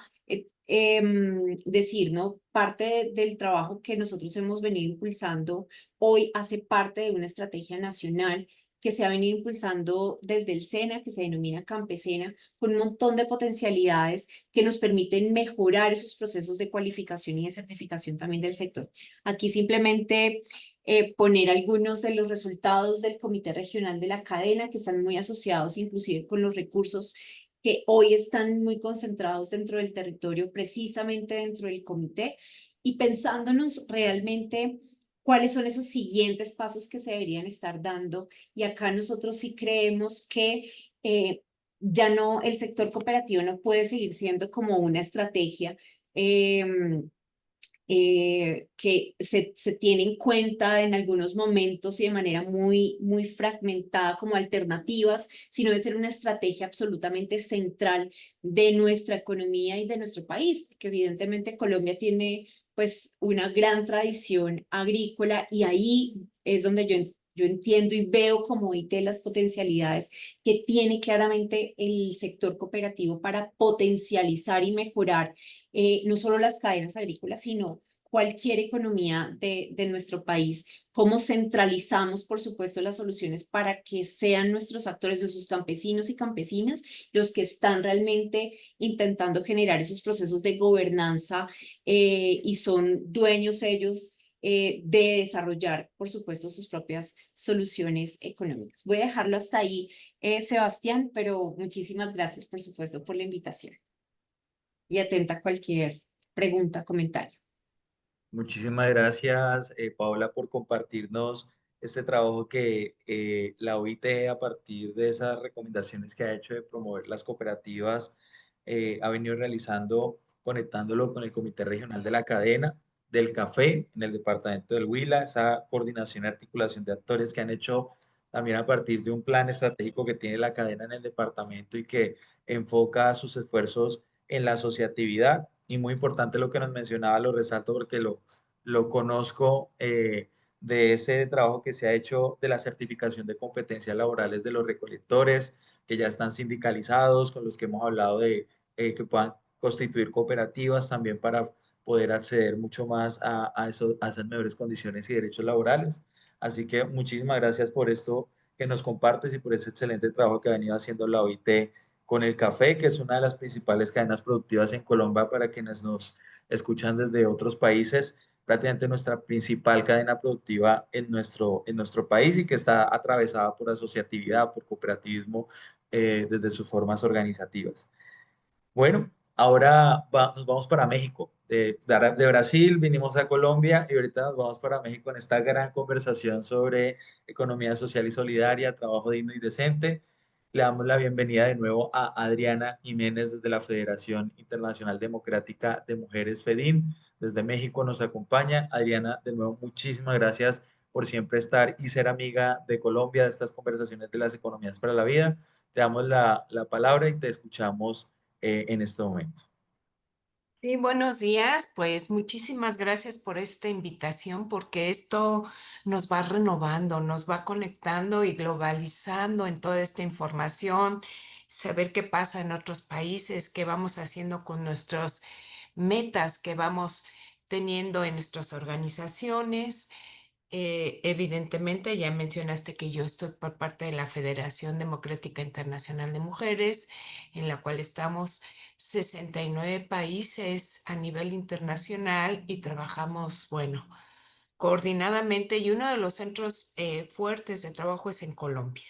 Speaker 4: decir, ¿no? Parte del trabajo que nosotros hemos venido impulsando hoy hace parte de una estrategia nacional que se ha venido impulsando desde el SENA, que se denomina Campesena, con un montón de potencialidades que nos permiten mejorar esos procesos de cualificación y de certificación también del sector. Aquí simplemente poner algunos de los resultados del Comité Regional de la Cadena, que están muy asociados inclusive con los recursos que hoy están muy concentrados dentro del territorio, precisamente dentro del comité, y pensándonos realmente cuáles son esos siguientes pasos que se deberían estar dando. Y acá nosotros sí creemos que ya no, el sector cooperativo no puede seguir siendo como una estrategia que se tiene en cuenta en algunos momentos y de manera muy fragmentada como alternativas, sino de ser una estrategia absolutamente central de nuestra economía y de nuestro país, porque evidentemente Colombia tiene pues una gran tradición agrícola, y ahí es donde yo entiendo y veo como IT las potencialidades que tiene claramente el sector cooperativo para potencializar y mejorar no solo las cadenas agrícolas, sino cualquier economía de nuestro país. Cómo centralizamos, por supuesto, las soluciones para que sean nuestros actores, nuestros campesinos y campesinas, los que están realmente intentando generar esos procesos de gobernanza y son dueños ellos de desarrollar, por supuesto, sus propias soluciones económicas. Voy a dejarlo hasta ahí, Sebastián, pero muchísimas gracias, por supuesto, por la invitación y atenta a cualquier pregunta, comentario.
Speaker 1: Muchísimas gracias, Paola, por compartirnos este trabajo que la OIT, a partir de esas recomendaciones que ha hecho de promover las cooperativas, ha venido realizando, conectándolo con el Comité Regional de la Cadena del Café en el departamento del Huila, esa coordinación y articulación de actores que han hecho también a partir de un plan estratégico que tiene la cadena en el departamento y que enfoca sus esfuerzos en la asociatividad. Y muy importante lo que nos mencionaba, lo resalto porque lo conozco, de ese trabajo que se ha hecho de la certificación de competencias laborales de los recolectores, que ya están sindicalizados, con los que hemos hablado de que puedan constituir cooperativas también para poder acceder mucho más a esas mejores condiciones y derechos laborales. Así que muchísimas gracias por esto que nos compartes y por ese excelente trabajo que ha venido haciendo la OIT con el café, que es una de las principales cadenas productivas en Colombia para quienes nos escuchan desde otros países, prácticamente nuestra principal cadena productiva en nuestro país y que está atravesada por asociatividad, por cooperativismo, desde sus formas organizativas. Bueno, ahora nos vamos para México. De Brasil vinimos a Colombia y ahorita nos vamos para México en esta gran conversación sobre economía social y solidaria, trabajo digno y decente. Le damos la bienvenida de nuevo a Adriana Jiménez desde la Federación Internacional Democrática de Mujeres, FEDIM. Desde México nos acompaña. Adriana, de nuevo, muchísimas gracias por siempre estar y ser amiga de Colombia, de estas conversaciones de las economías para la vida. Te damos la palabra y te escuchamos en este momento.
Speaker 2: Sí, buenos días. Pues muchísimas gracias por esta invitación, porque esto nos va renovando, nos va conectando y globalizando en toda esta información, saber qué pasa en otros países, qué vamos haciendo con nuestras metas que vamos teniendo en nuestras organizaciones. Evidentemente, ya mencionaste que yo estoy por parte de la Federación Democrática Internacional de Mujeres, en la cual estamos 69 países a nivel internacional y trabajamos, bueno, coordinadamente, y uno de los centros fuertes de trabajo es en Colombia.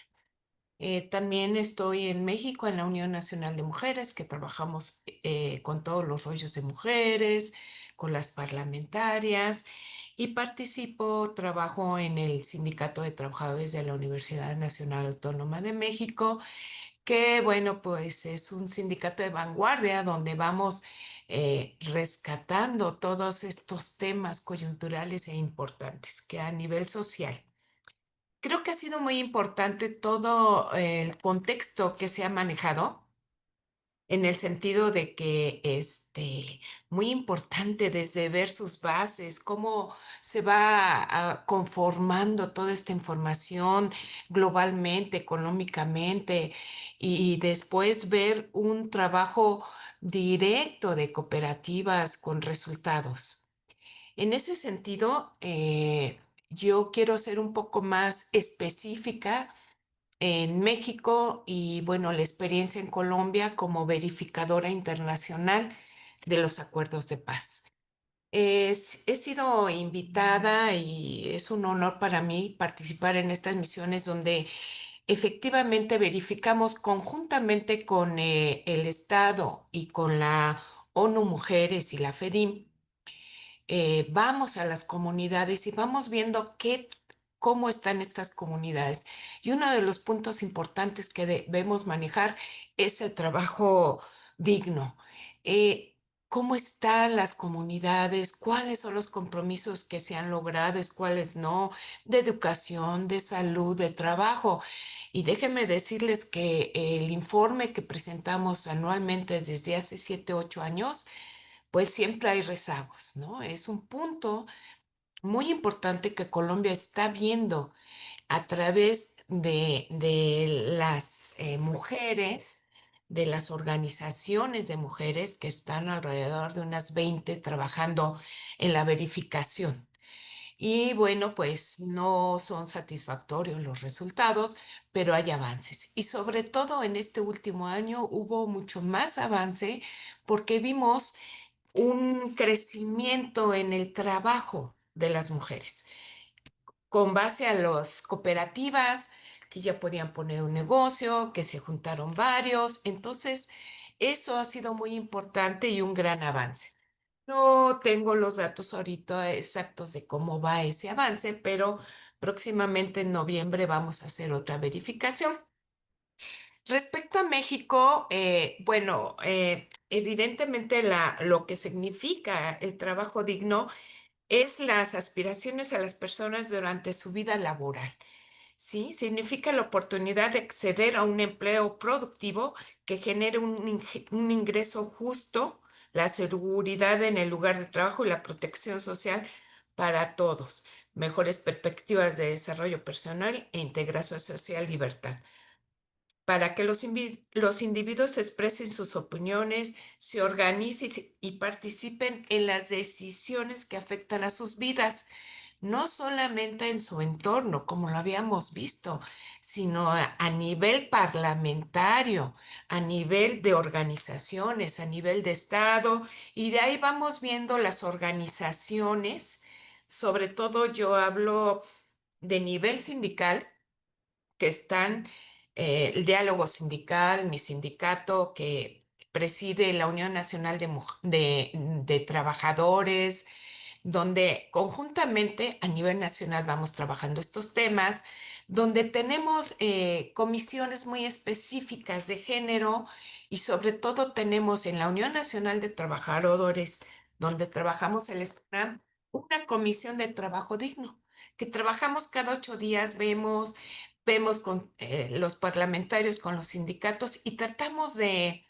Speaker 2: También estoy en México, en la Unión Nacional de Mujeres, que trabajamos con todos los rollos de mujeres, con las parlamentarias, y trabajo en el Sindicato de Trabajadores de la Universidad Nacional Autónoma de México, que bueno, pues es un sindicato de vanguardia donde vamos rescatando todos estos temas coyunturales e importantes que a nivel social. Creo que ha sido muy importante todo el contexto que se ha manejado, en el sentido de que, muy importante desde ver sus bases, cómo se va conformando toda esta información globalmente, económicamente, y después ver un trabajo directo de cooperativas con resultados. En ese sentido, yo quiero ser un poco más específica en México y, bueno, la experiencia en Colombia como verificadora internacional de los acuerdos de paz. He sido invitada y es un honor para mí participar en estas misiones donde efectivamente verificamos conjuntamente con el Estado y con la ONU Mujeres y la FEDIM. Vamos a las comunidades y vamos viendo cómo están estas comunidades. Y uno de los puntos importantes que debemos manejar es el trabajo digno. ¿Cómo están las comunidades? ¿Cuáles son los compromisos que se han logrado? ¿Cuáles no? De educación, de salud, de trabajo. Y déjenme decirles que el informe que presentamos anualmente desde hace 7, 8 años, pues siempre hay rezagos, ¿no? Es un punto muy importante que Colombia está viendo a través de las mujeres, de las organizaciones de mujeres que están alrededor de unas 20 trabajando en la verificación. Y bueno, pues no son satisfactorios los resultados, pero hay avances. Y sobre todo en este último año hubo mucho más avance porque vimos un crecimiento en el trabajo de las mujeres, con base a las cooperativas que ya podían poner un negocio, que se juntaron varios. Entonces, eso ha sido muy importante y un gran avance. No tengo los datos ahorita exactos de cómo va ese avance, pero próximamente en noviembre vamos a hacer otra verificación. Respecto a México, bueno, evidentemente lo que significa el trabajo digno es las aspiraciones a las personas durante su vida laboral. ¿Sí? Significa la oportunidad de acceder a un empleo productivo que genere un ingreso justo, la seguridad en el lugar de trabajo y la protección social para todos, mejores perspectivas de desarrollo personal e integración social, libertad para que los individuos expresen sus opiniones, se organicen y participen en las decisiones que afectan a sus vidas, no solamente en su entorno, como lo habíamos visto, sino a nivel parlamentario, a nivel de organizaciones, a nivel de Estado, y de ahí vamos viendo las organizaciones, sobre todo yo hablo de nivel sindical, que están el diálogo sindical, mi sindicato que preside la Unión Nacional de Trabajadores, donde conjuntamente a nivel nacional vamos trabajando estos temas, donde tenemos comisiones muy específicas de género y sobre todo tenemos en la Unión Nacional de Trabajadores, donde trabajamos el SPNAM, una comisión de trabajo digno, que trabajamos cada 8 días, vemos con los parlamentarios, con los sindicatos y tratamos de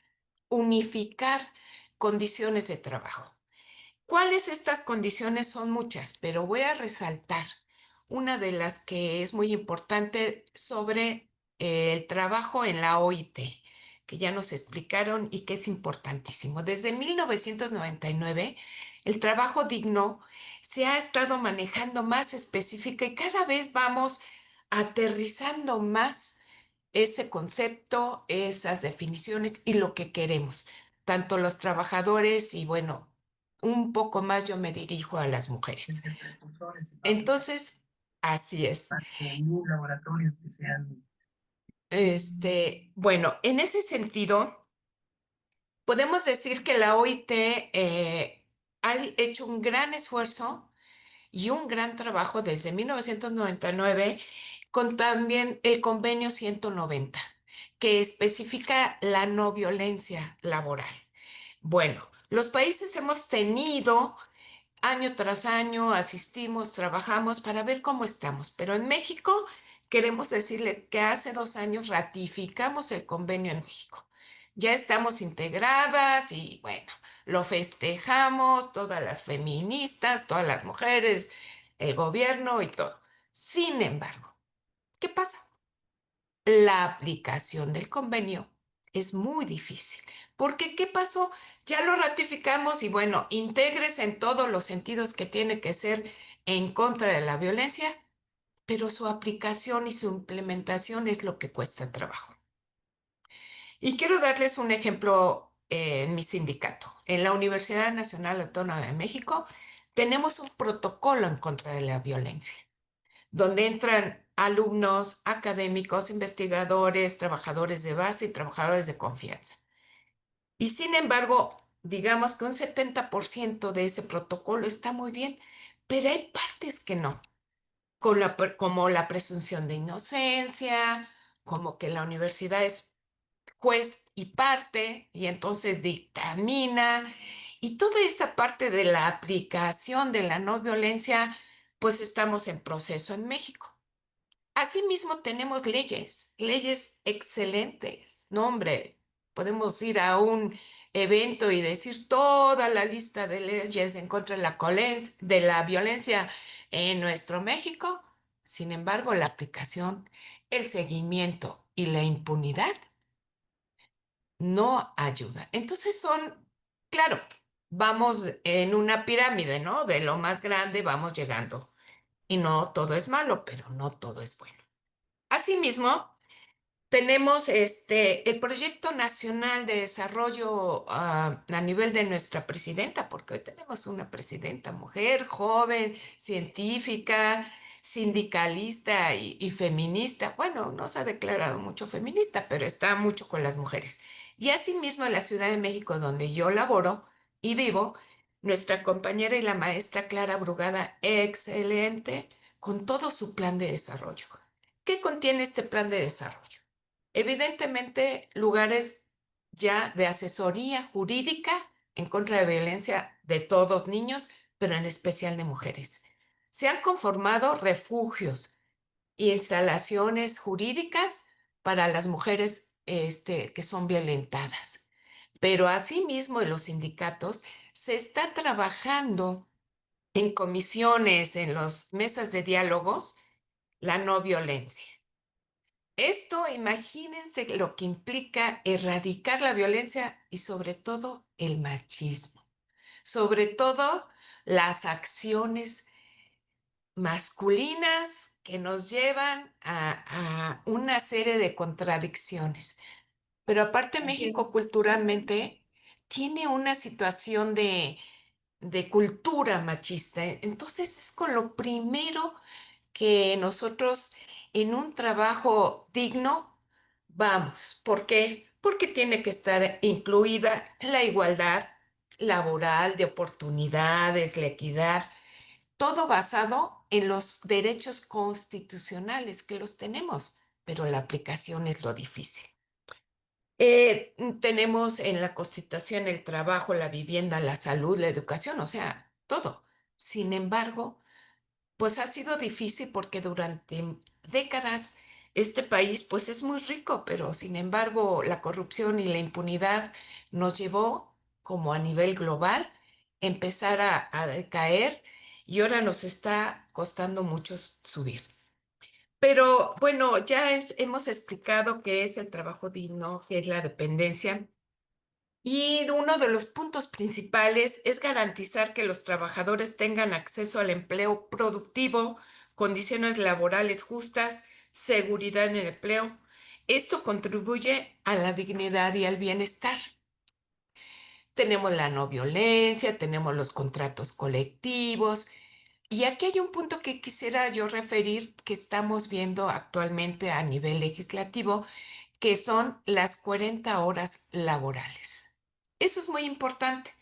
Speaker 2: unificar condiciones de trabajo. ¿Cuáles estas condiciones? Son muchas, pero voy a resaltar una de las que es muy importante sobre el trabajo en la OIT, que ya nos explicaron y que es importantísimo. Desde 1999, el trabajo digno se ha estado manejando más específico y cada vez vamos aterrizando más ese concepto, esas definiciones y lo que queremos, tanto los trabajadores y bueno, un poco más yo me dirijo a las mujeres. Entonces, así es. Laboratorios que sean... Bueno, en ese sentido, podemos decir que la OIT ha hecho un gran esfuerzo y un gran trabajo desde 1999 con también el convenio 190, que especifica la no violencia laboral. Bueno, los países hemos tenido año tras año, asistimos, trabajamos para ver cómo estamos, pero en México queremos decirle que hace 2 años ratificamos el convenio en México. Ya estamos integradas y bueno, lo festejamos, todas las feministas, todas las mujeres, el gobierno y todo. Sin embargo, ¿qué pasa? La aplicación del convenio es muy difícil. Porque, ¿qué pasó? Ya lo ratificamos y bueno, intégrese en todos los sentidos que tiene que ser en contra de la violencia, pero su aplicación y su implementación es lo que cuesta trabajo. Y quiero darles un ejemplo en mi sindicato. En la Universidad Nacional Autónoma de México tenemos un protocolo en contra de la violencia donde entran alumnos, académicos, investigadores, trabajadores de base y trabajadores de confianza. Y sin embargo, digamos que un 70% de ese protocolo está muy bien, pero hay partes que no, como la presunción de inocencia, como que la universidad es juez y parte y entonces dictamina, y toda esa parte de la aplicación de la no violencia, pues estamos en proceso en México. Asimismo, tenemos leyes excelentes. No, hombre, podemos ir a un evento y decir toda la lista de leyes en contra de la violencia en nuestro México. Sin embargo, la aplicación, el seguimiento y la impunidad no ayuda. Entonces claro, vamos en una pirámide, ¿no? De lo más grande vamos llegando. Y no todo es malo, pero no todo es bueno. Asimismo, tenemos el Proyecto Nacional de Desarrollo a nivel de nuestra presidenta, porque hoy tenemos una presidenta mujer, joven, científica, sindicalista y feminista. Bueno, no se ha declarado mucho feminista, pero está mucho con las mujeres. Y asimismo en la Ciudad de México, donde yo laboro y vivo, nuestra compañera y la maestra Clara Brugada, excelente, con todo su plan de desarrollo. ¿Qué contiene este plan de desarrollo? Evidentemente, lugares ya de asesoría jurídica en contra de violencia de todos niños, pero en especial de mujeres. Se han conformado refugios e instalaciones jurídicas para las mujeres que son violentadas. Pero asimismo en los sindicatos se está trabajando en comisiones, en las mesas de diálogos, la no violencia. Esto, imagínense lo que implica erradicar la violencia y sobre todo el machismo, sobre todo las acciones masculinas que nos llevan a una serie de contradicciones. Pero aparte México culturalmente tiene una situación de cultura machista. Entonces es con lo primero que nosotros en un trabajo digno vamos. ¿Por qué? Porque tiene que estar incluida la igualdad laboral, de oportunidades, la equidad, todo basado en los derechos constitucionales que los tenemos, pero la aplicación es lo difícil. Tenemos en la Constitución el trabajo, la vivienda, la salud, la educación, o sea, todo. Sin embargo, pues ha sido difícil porque durante décadas este país pues es muy rico, pero sin embargo la corrupción y la impunidad nos llevó, como a nivel global, empezar a decaer y ahora nos está costando mucho subir. Pero bueno, ya hemos explicado qué es el trabajo digno, qué es la dependencia. Y uno de los puntos principales es garantizar que los trabajadores tengan acceso al empleo productivo, condiciones laborales justas, seguridad en el empleo. Esto contribuye a la dignidad y al bienestar. Tenemos la no violencia, tenemos los contratos colectivos. Y aquí hay un punto que quisiera yo referir que estamos viendo actualmente a nivel legislativo, que son las 40 horas laborales. Eso es muy importante,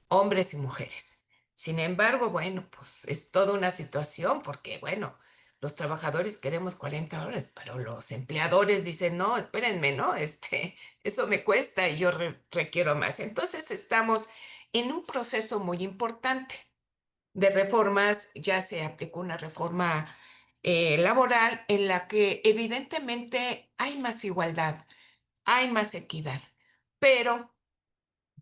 Speaker 2: hombres y mujeres. Sin embargo, bueno, pues es toda una situación porque, bueno, los trabajadores queremos 40 horas, pero los empleadores dicen, no, espérenme, ¿no? Eso me cuesta y yo requiero más. Entonces estamos en un proceso muy importante de reformas. Ya se aplicó una reforma laboral en la que evidentemente hay más igualdad, hay más equidad, pero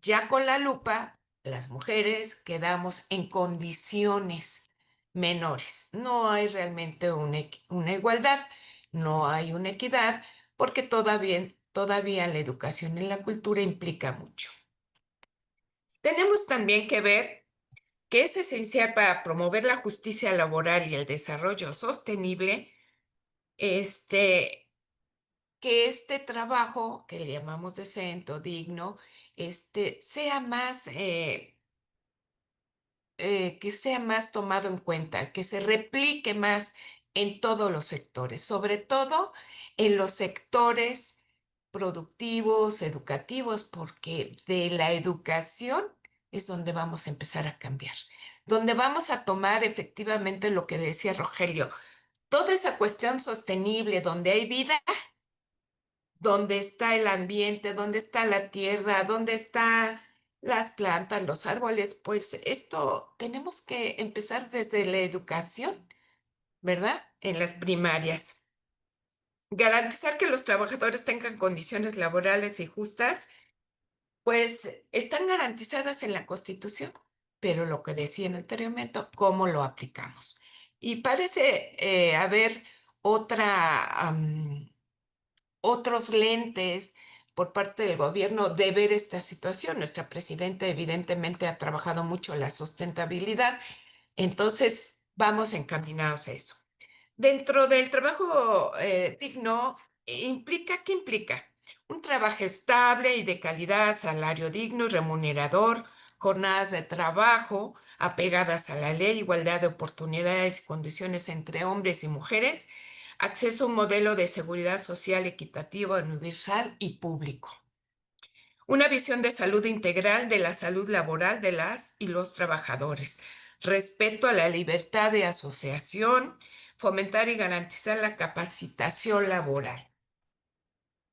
Speaker 2: ya con la lupa, las mujeres quedamos en condiciones menores. No hay realmente una igualdad, no hay una equidad, porque todavía la educación y la cultura implica mucho. Tenemos también que ver que es esencial para promover la justicia laboral y el desarrollo sostenible, que este trabajo, que le llamamos decente o digno, sea más, que sea más tomado en cuenta, que se replique más en todos los sectores, sobre todo en los sectores productivos, educativos, porque de la educación es donde vamos a empezar a cambiar, donde vamos a tomar efectivamente lo que decía Rogelio, toda esa cuestión sostenible, donde hay vida, donde está el ambiente, donde está la tierra, donde están las plantas, los árboles, pues esto tenemos que empezar desde la educación, ¿verdad? En las primarias. Garantizar que los trabajadores tengan condiciones laborales y justas, pues están garantizadas en la Constitución, pero lo que decían anteriormente, ¿cómo lo aplicamos? Y parece haber otra... otros lentes por parte del gobierno de ver esta situación. Nuestra presidenta evidentemente ha trabajado mucho la sustentabilidad, entonces vamos encaminados a eso. Dentro del trabajo digno, ¿qué implica? Un trabajo estable y de calidad, salario digno y remunerador, jornadas de trabajo apegadas a la ley, igualdad de oportunidades y condiciones entre hombres y mujeres, acceso a un modelo de seguridad social equitativo, universal y público. Una visión de salud integral de la salud laboral de las y los trabajadores. Respeto a la libertad de asociación, fomentar y garantizar la capacitación laboral.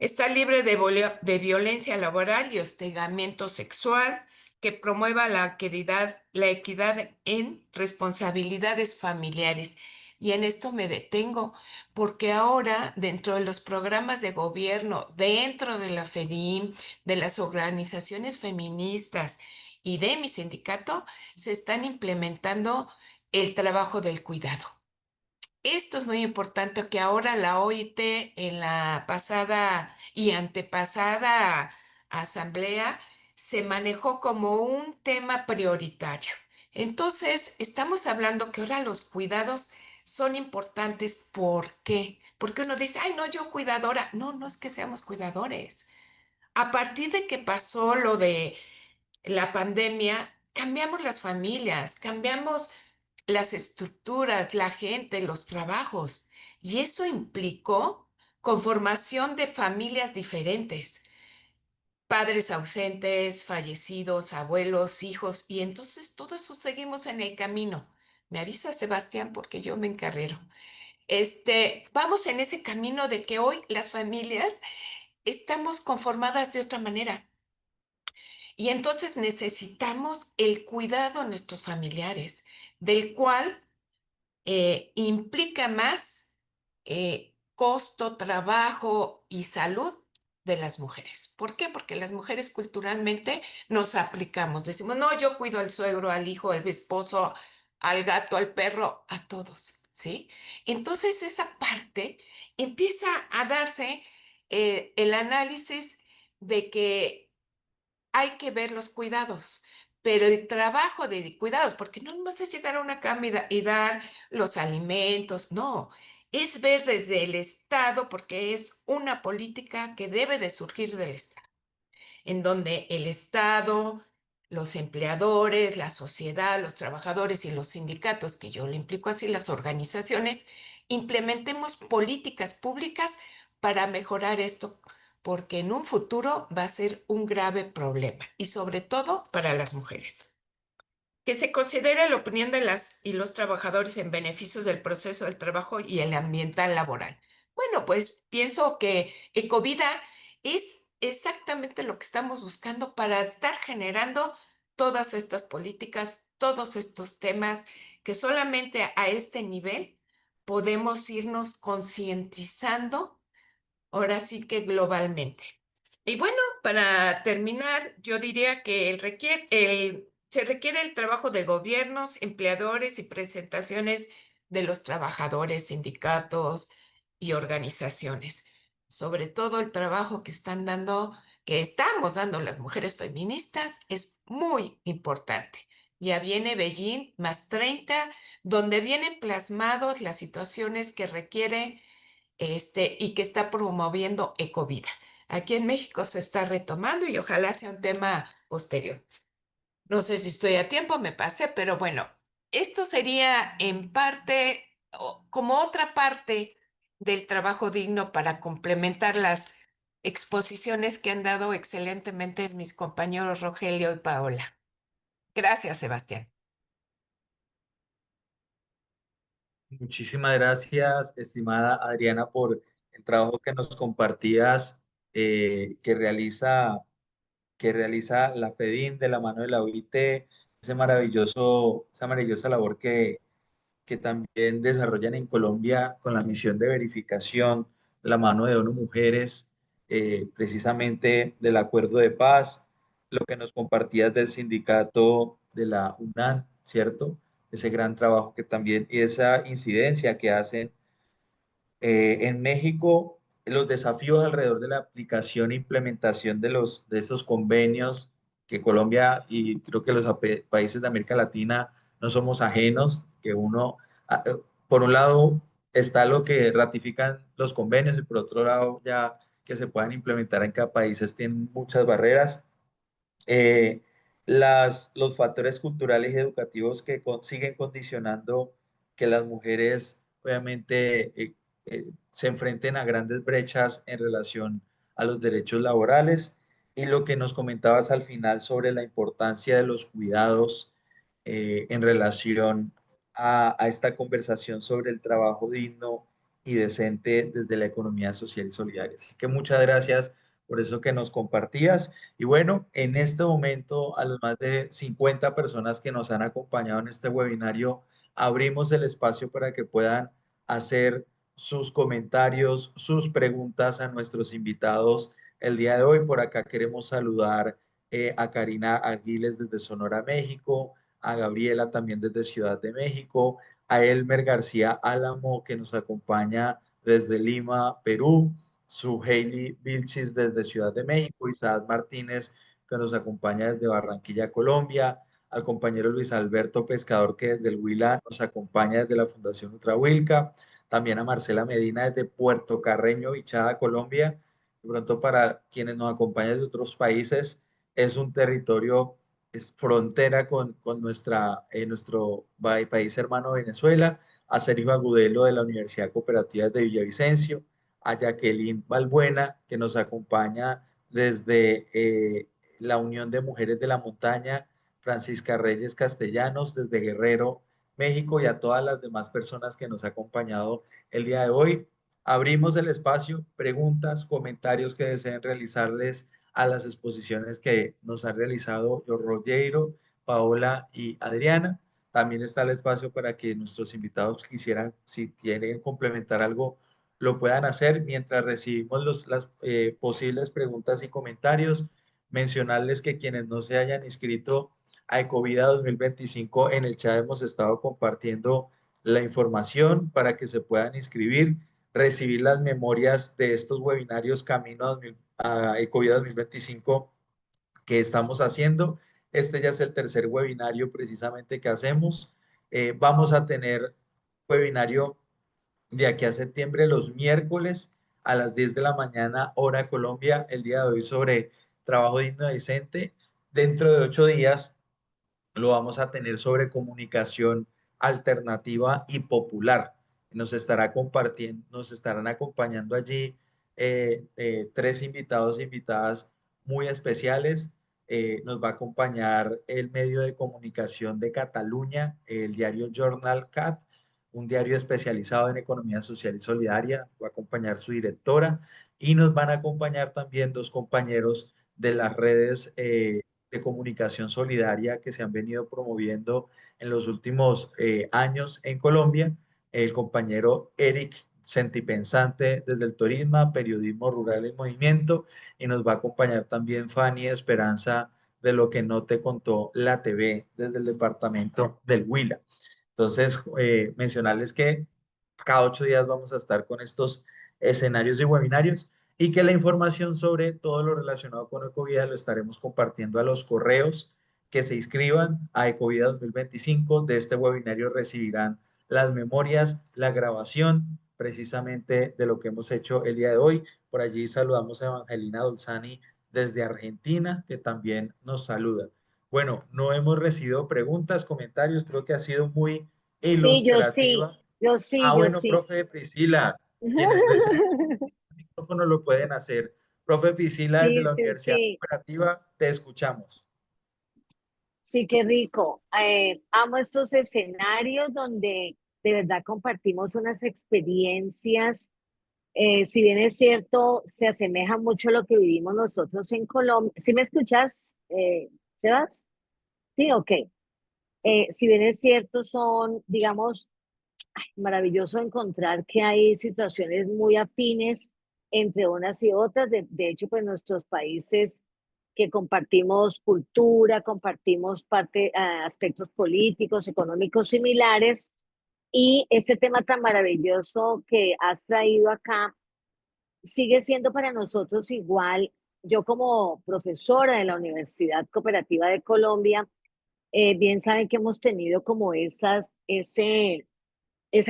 Speaker 2: Está libre de violencia laboral y hostigamiento sexual, que promueva la equidad en responsabilidades familiares. Y en esto me detengo, porque ahora dentro de los programas de gobierno, dentro de la FEDIM, de las organizaciones feministas y de mi sindicato, se están implementando el trabajo del cuidado. Esto es muy importante, que ahora la OIT en la pasada y antepasada asamblea se manejó como un tema prioritario. Entonces, estamos hablando que ahora los cuidados son importantes. ¿Por qué? Porque uno dice, ay, no, yo cuidadora. No, no es que seamos cuidadores. A partir de que pasó lo de la pandemia, cambiamos las familias, cambiamos las estructuras, la gente, los trabajos. Y eso implicó conformación de familias diferentes, padres ausentes, fallecidos, abuelos, hijos, y entonces todo eso seguimos en el camino. Me avisa Sebastián porque yo me encarrero. Vamos en ese camino de que hoy las familias estamos conformadas de otra manera. Y entonces necesitamos el cuidado de nuestros familiares, del cual implica más costo, trabajo y salud de las mujeres. ¿Por qué? Porque las mujeres culturalmente nos aplicamos. Decimos, no, yo cuido al suegro, al hijo, al esposo, al gato, al perro, a todos, ¿sí? Entonces esa parte empieza a darse el análisis de que hay que ver los cuidados, pero el trabajo de cuidados, porque no vas a llegar a una cama y dar los alimentos, no, es ver desde el Estado, porque es una política que debe de surgir del Estado, en donde el Estado, los empleadores, la sociedad, los trabajadores y los sindicatos, que yo le implico así, las organizaciones, implementemos políticas públicas para mejorar esto, porque en un futuro va a ser un grave problema, y sobre todo para las mujeres. Que se considere la opinión de las y los trabajadores en beneficios del proceso del trabajo y el ambiental laboral. Bueno, pues pienso que Ecovida es exactamente lo que estamos buscando para estar generando todas estas políticas, todos estos temas que solamente a este nivel podemos irnos concientizando, ahora sí que globalmente. Y bueno, para terminar, yo diría que se requiere el trabajo de gobiernos, empleadores y presentaciones de los trabajadores, sindicatos y organizaciones. Sobre todo el trabajo que estamos dando las mujeres feministas es muy importante. Ya viene Beijing +30, donde vienen plasmados las situaciones que requiere y que está promoviendo Ecovida. Aquí en México se está retomando y ojalá sea un tema posterior. No sé si estoy a tiempo, me pasé, pero bueno, esto sería en parte como otra parte del trabajo digno para complementar las exposiciones que han dado excelentemente mis compañeros Rogelio y Paola. Gracias, Sebastián.
Speaker 1: Muchísimas gracias, estimada Adriana, por el trabajo que nos compartías, que realiza la FEDIN de la mano de la OIT, esa maravillosa labor que también desarrollan en Colombia con la misión de verificación de la mano de ONU Mujeres, precisamente del acuerdo de paz, lo que nos compartías del sindicato de la UNAM, ¿cierto? Ese gran trabajo que también, y esa incidencia que hacen en México, los desafíos alrededor de la aplicación e implementación de esos convenios que Colombia y creo que los países de América Latina no somos ajenos, que por un lado está lo que ratifican los convenios y por otro lado ya que se puedan implementar en cada país tienen muchas barreras. eh, los factores culturales y educativos que siguen condicionando que las mujeres obviamente se enfrenten a grandes brechas en relación a los derechos laborales y lo que nos comentabas al final sobre la importancia de los cuidados en relación a esta conversación sobre el trabajo digno y decente desde la economía social y solidaria. Así que muchas gracias por eso que nos compartías. Y bueno, en este momento, a las más de 50 personas que nos han acompañado en este webinario, abrimos el espacio para que puedan hacer sus comentarios, sus preguntas a nuestros invitados el día de hoy. Por acá queremos saludar a Karina Aguiles desde Sonora, México, a Gabriela también desde Ciudad de México, a Elmer García Álamo que nos acompaña desde Lima, Perú, su Hailey Vilchis desde Ciudad de México, Isaac Martínez que nos acompaña desde Barranquilla, Colombia, al compañero Luis Alberto Pescador que desde el Huila nos acompaña desde la Fundación Ultrahuilca, también a Marcela Medina desde Puerto Carreño, Vichada, Colombia. De pronto para quienes nos acompañan de otros países, es un territorio, es frontera con nuestro país hermano Venezuela, a Sergio Agudelo de la Universidad Cooperativa de Villavicencio, a Jacqueline Balbuena, que nos acompaña desde la Unión de Mujeres de la Montaña, Francisca Reyes Castellanos, desde Guerrero, México, y a todas las demás personas que nos han acompañado el día de hoy. Abrimos el espacio, preguntas, comentarios que deseen realizarles a las exposiciones que nos han realizado Rogeiro, Paola y Adriana. También está el espacio para que nuestros invitados quisieran, si quieren complementar algo, lo puedan hacer mientras recibimos las posibles preguntas y comentarios. Mencionarles que quienes no se hayan inscrito a Ecovida 2025 en el chat hemos estado compartiendo la información para que se puedan inscribir, recibir las memorias de estos webinarios camino a Ecovida 2025 que estamos haciendo. Este ya es el tercer webinario precisamente que hacemos. Vamos a tener webinario de aquí a septiembre los miércoles a las 10 de la mañana, hora Colombia, el día de hoy sobre trabajo digno y decente. Dentro de 8 días lo vamos a tener sobre comunicación alternativa y popular. Nos estará compartiendo, nos estarán acompañando allí tres invitados e invitadas muy especiales. Nos va a acompañar el medio de comunicación de Cataluña, el diario Journal Cat, un diario especializado en economía social y solidaria. Va a acompañar su directora y nos van a acompañar también dos compañeros de las redes de comunicación solidaria que se han venido promoviendo en los últimos años en Colombia. El compañero Eric Sentipensante desde el Turismo, Periodismo Rural en Movimiento, y nos va a acompañar también Fanny Esperanza de Lo que no te contó la TV desde el departamento del Huila. Entonces, mencionarles que cada 8 días vamos a estar con estos escenarios y webinarios y que la información sobre todo lo relacionado con Ecovida lo estaremos compartiendo a los correos que se inscriban a Ecovida 2025. De este webinario recibirán las memorias, la grabación precisamente de lo que hemos hecho el día de hoy. Por allí saludamos a Evangelina Dolzani desde Argentina, que también nos saluda. Bueno, no hemos recibido preguntas, comentarios, creo que ha sido muy
Speaker 5: Sí, yo sí,
Speaker 1: ilustrativa.
Speaker 5: yo sí,
Speaker 1: Ah,
Speaker 5: yo
Speaker 1: bueno,
Speaker 5: sí.
Speaker 1: profe Priscila, quienes deseen el micrófono lo pueden hacer. Profe Priscila, desde
Speaker 5: Sí,
Speaker 1: la
Speaker 5: sí,
Speaker 1: Universidad
Speaker 5: sí,
Speaker 1: Cooperativa, te escuchamos.
Speaker 5: sí, qué rico. Amo estos escenarios donde de verdad compartimos unas experiencias. Si bien es cierto, se asemeja mucho a lo que vivimos nosotros en Colombia. ¿Sí me escuchas, Sebas? Sí, ok. Si bien es cierto, son, digamos, maravilloso encontrar que hay situaciones muy afines entre unas y otras. De hecho, pues nuestros países que compartimos cultura, compartimos aspectos políticos, económicos similares. Y este tema tan maravilloso que has traído acá sigue siendo para nosotros igual. Yo como profesora de la Universidad Cooperativa de Colombia, bien saben que hemos tenido como esa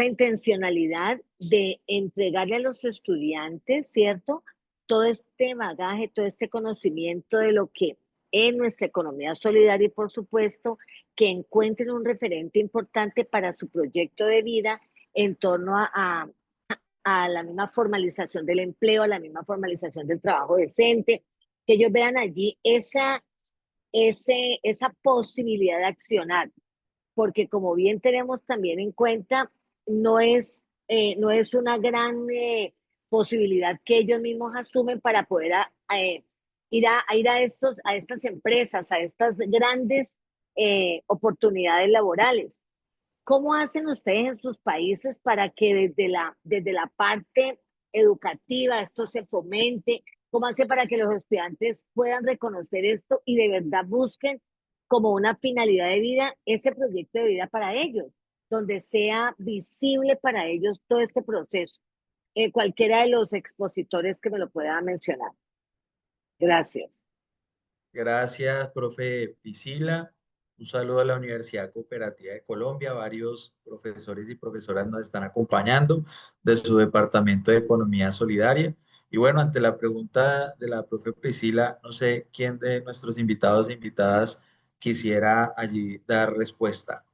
Speaker 5: intencionalidad de entregarle a los estudiantes, ¿cierto? Todo este bagaje, todo este conocimiento de lo que es nuestra economía solidaria y, por supuesto, que encuentren un referente importante para su proyecto de vida en torno a la misma formalización del empleo, a la misma formalización del trabajo decente, que ellos vean allí esa posibilidad de accionar, porque como bien tenemos también en cuenta, no es una gran posibilidad que ellos mismos asumen para poder ir a estas empresas, a estas grandes oportunidades laborales. ¿Cómo hacen ustedes en sus países para que desde la parte educativa esto se fomente? ¿Cómo hacen para que los estudiantes puedan reconocer esto y de verdad busquen como una finalidad de vida ese proyecto de vida para ellos, donde sea visible para ellos todo este proceso? Cualquiera de los expositores que me lo pueda mencionar. Gracias.
Speaker 1: Gracias, profe Priscila. Un saludo a la Universidad Cooperativa de Colombia. Varios profesores y profesoras nos están acompañando de su Departamento de Economía Solidaria. Y bueno, ante la pregunta de la profe Priscila, no sé quién de nuestros invitados e invitadas quisiera allí dar respuesta.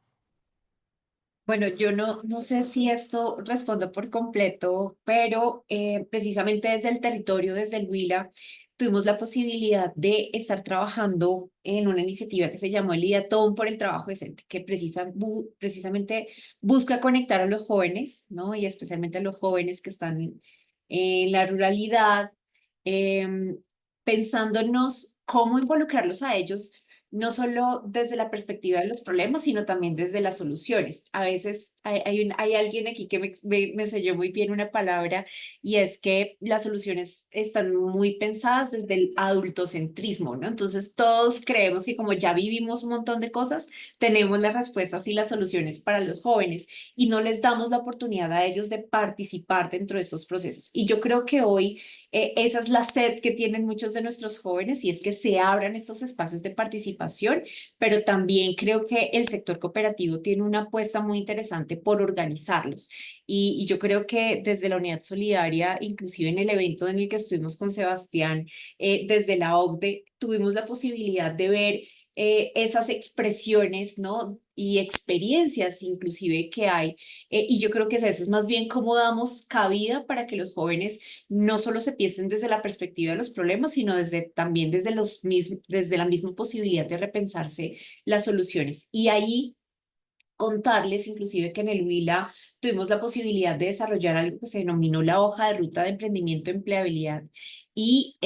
Speaker 4: Bueno, yo no sé si esto respondo por completo, pero precisamente desde el territorio, desde el Huila, tuvimos la posibilidad de estar trabajando en una iniciativa que se llamó el IDATON por el trabajo decente, que precisamente busca conectar a los jóvenes, ¿no? Y especialmente a los jóvenes que están en la ruralidad, em, pensándonos cómo involucrarlos a ellos, no solo desde la perspectiva de los problemas, sino también desde las soluciones. A veces hay alguien aquí que me enseñó muy bien una palabra y es que las soluciones están muy pensadas desde el adultocentrismo, ¿no? Entonces todos creemos que como ya vivimos un montón de cosas, tenemos las respuestas y las soluciones para los jóvenes y no les damos la oportunidad a ellos de participar dentro de estos procesos. Y yo creo que hoy esa es la sed que tienen muchos de nuestros jóvenes y es que se abran estos espacios de participación, pero también creo que el sector cooperativo tiene una apuesta muy interesante por organizarlos. Y yo creo que desde la Unidad Solidaria, inclusive en el evento en el que estuvimos con Sebastián, desde la OCDE, tuvimos la posibilidad de ver esas expresiones, ¿no? Y experiencias inclusive que hay. Y yo creo que eso es más bien cómo damos cabida para que los jóvenes no solo se piensen desde la perspectiva de los problemas, sino también desde la misma posibilidad de repensarse las soluciones. Y ahí contarles inclusive que en el Huila tuvimos la posibilidad de desarrollar algo que se denominó la hoja de ruta de emprendimiento, empleabilidad y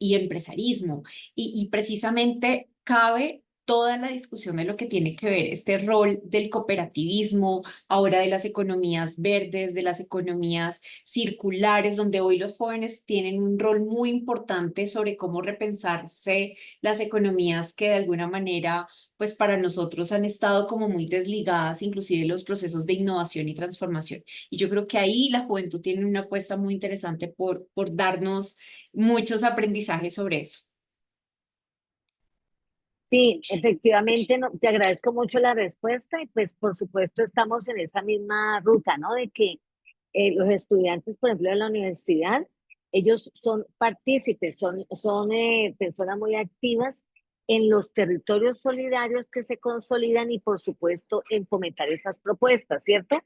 Speaker 4: empresarismo. Y precisamente cabe toda la discusión de lo que tiene que ver este rol del cooperativismo, ahora de las economías verdes, de las economías circulares, donde hoy los jóvenes tienen un rol muy importante sobre cómo repensarse las economías que de alguna manera pues para nosotros han estado como muy desligadas, inclusive los procesos de innovación y transformación. Y yo creo que ahí la juventud tiene una apuesta muy interesante por darnos muchos aprendizajes sobre eso.
Speaker 5: Sí, efectivamente, te agradezco mucho la respuesta y pues por supuesto estamos en esa misma ruta, ¿no? De que los estudiantes, por ejemplo, de la universidad, ellos son partícipes, son personas muy activas en los territorios solidarios que se consolidan y por supuesto en fomentar esas propuestas, ¿cierto?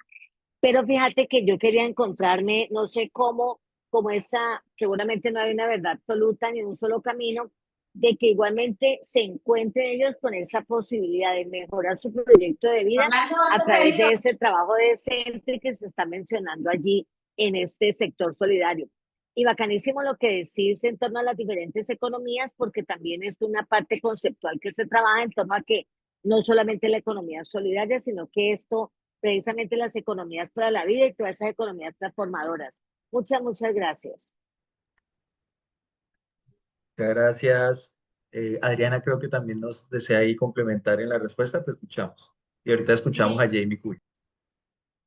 Speaker 5: Pero fíjate que yo quería encontrarme, no sé cómo, como esa, seguramente no hay una verdad absoluta ni un solo camino, de que igualmente se encuentren ellos con esa posibilidad de mejorar su proyecto de vida a través de ese trabajo decente que se está mencionando allí en este sector solidario. Y bacanísimo lo que decís en torno a las diferentes economías, porque también es una parte conceptual que se trabaja en torno a que no solamente la economía solidaria, sino que esto precisamente las economías para la vida y todas esas economías transformadoras. Muchas gracias.
Speaker 1: Muchas gracias. Adriana, creo que también nos desea ahí complementar en la respuesta. Te escuchamos. Y ahorita escuchamos a
Speaker 2: Sí.
Speaker 1: Jamie Cool.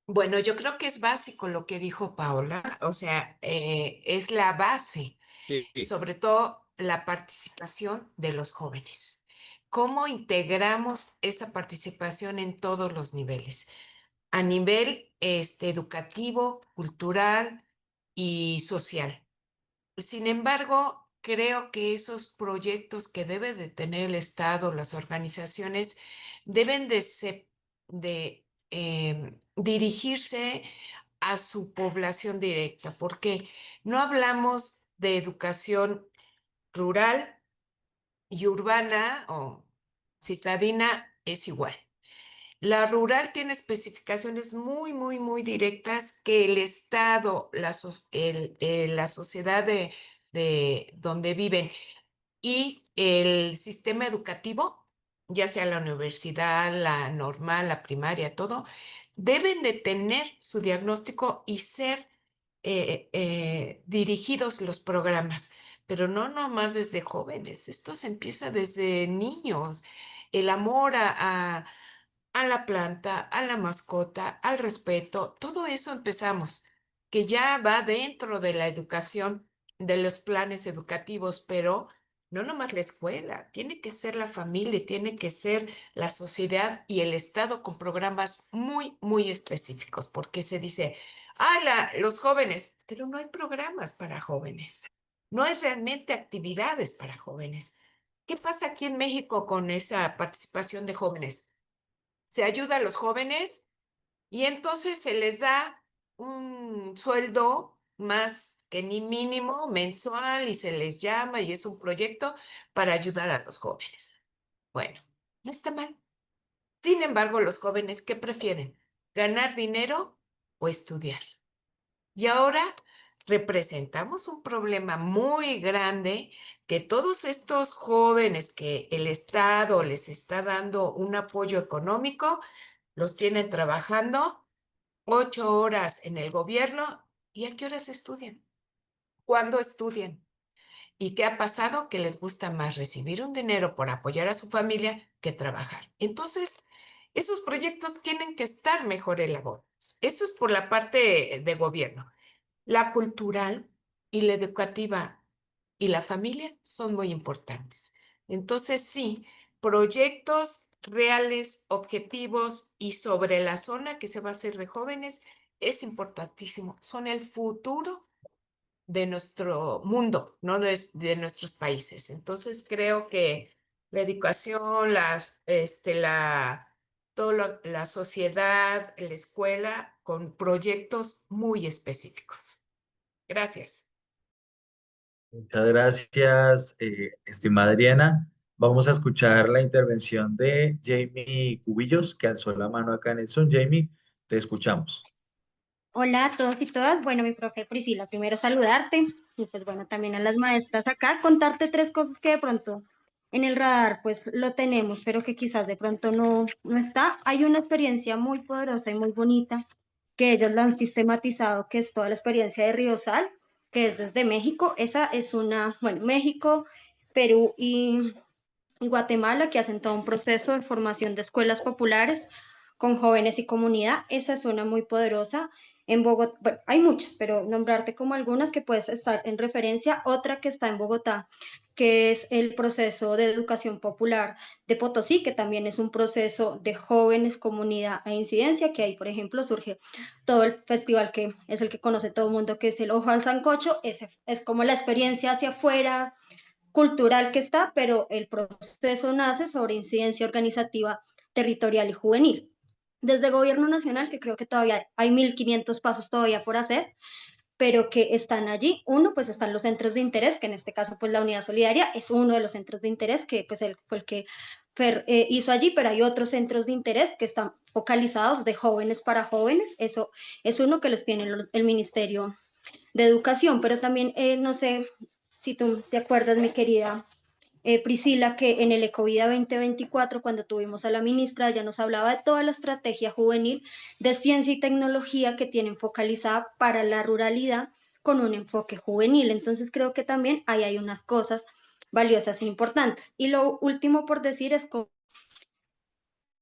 Speaker 2: Bueno, yo creo que es básico lo que dijo Paola, o sea, es la base,
Speaker 3: Sí,
Speaker 2: sobre todo la participación de los jóvenes. ¿Cómo integramos esa participación en todos los niveles? A nivel educativo, cultural y social. Sin embargo, creo que esos proyectos que debe de tener el Estado, las organizaciones, deben de dirigirse a su población directa, porque no hablamos de educación rural y urbana o citadina, es igual. La rural tiene especificaciones muy directas que el Estado, la sociedad de donde viven y el sistema educativo, ya sea la universidad, la normal, la primaria, todo, deben de tener su diagnóstico y ser dirigidos los programas, pero no nomás desde jóvenes, esto se empieza desde niños, el amor a la planta, a la mascota, al respeto, todo eso empezamos, que ya va dentro de la educación, de los planes educativos, pero no nomás la escuela, tiene que ser la familia, tiene que ser la sociedad y el Estado con programas muy específicos, porque se dice, los jóvenes, pero no hay programas para jóvenes, no hay realmente actividades para jóvenes. ¿Qué pasa aquí en México con esa participación de jóvenes? Se ayuda a los jóvenes y entonces se les da un sueldo más que ni mínimo mensual y se les llama y es un proyecto para ayudar a los jóvenes. Bueno, no está mal. Sin embargo, los jóvenes, ¿qué prefieren? ¿Ganar dinero o estudiar? Y ahora representamos un problema muy grande que todos estos jóvenes que el Estado les está dando un apoyo económico, los tienen trabajando 8 horas en el gobierno. ¿Y a qué horas estudian? ¿Cuándo estudian? ¿Y qué ha pasado? Que les gusta más recibir un dinero por apoyar a su familia que trabajar. Entonces, esos proyectos tienen que estar mejor elaborados. Eso es por la parte de gobierno. La cultural y la educativa y la familia son muy importantes. Entonces, sí, proyectos reales, objetivos y sobre la zona que se va a hacer de jóvenes es importantísimo. Son el futuro de nuestro mundo, no de nuestros países. Entonces, creo que la educación, la sociedad, la escuela, con proyectos muy específicos. Gracias.
Speaker 1: Muchas gracias, estimada Adriana. Vamos a escuchar la intervención de Jamie Cubillos, que alzó la mano acá en el Zoom. Jamie, te escuchamos.
Speaker 6: Hola a todos y todas. Bueno, mi profe Priscila, primero saludarte y pues bueno, también a las maestras acá, contarte 3 cosas que de pronto en el radar pues lo tenemos, pero que quizás de pronto no está. Hay una experiencia muy poderosa y muy bonita que ellas la han sistematizado, que es toda la experiencia de Riosal, que es desde México. Esa es bueno, México, Perú y Guatemala, que hacen todo un proceso de formación de escuelas populares con jóvenes y comunidad. Esa es una muy poderosa. En Bogotá, bueno, hay muchas, pero nombrarte como algunas que puedes estar en referencia. Otra que está en Bogotá, que es el proceso de educación popular de Potosí, que también es un proceso de jóvenes, comunidad e incidencia, que ahí, por ejemplo, surge todo el festival que es el que conoce todo el mundo, que es el Ojo al Sancocho. Ese es como la experiencia hacia afuera, cultural que está, pero el proceso nace sobre incidencia organizativa territorial y juvenil. Desde Gobierno Nacional, que creo que todavía hay 1500 pasos todavía por hacer, pero que están allí. Uno, pues están los centros de interés, que en este caso, pues la Unidad Solidaria es uno de los centros de interés, que pues fue el que hizo allí, pero hay otros centros de interés que están focalizados de jóvenes para jóvenes. Eso es uno que los tiene el Ministerio de Educación, pero también, no sé si tú te acuerdas, mi querida Priscila, que en el Ecovida 2024, cuando tuvimos a la ministra, ella nos hablaba de toda la estrategia juvenil de ciencia y tecnología que tienen focalizada para la ruralidad con un enfoque juvenil. Entonces creo que también ahí hay unas cosas valiosas e importantes. Y lo último por decir es que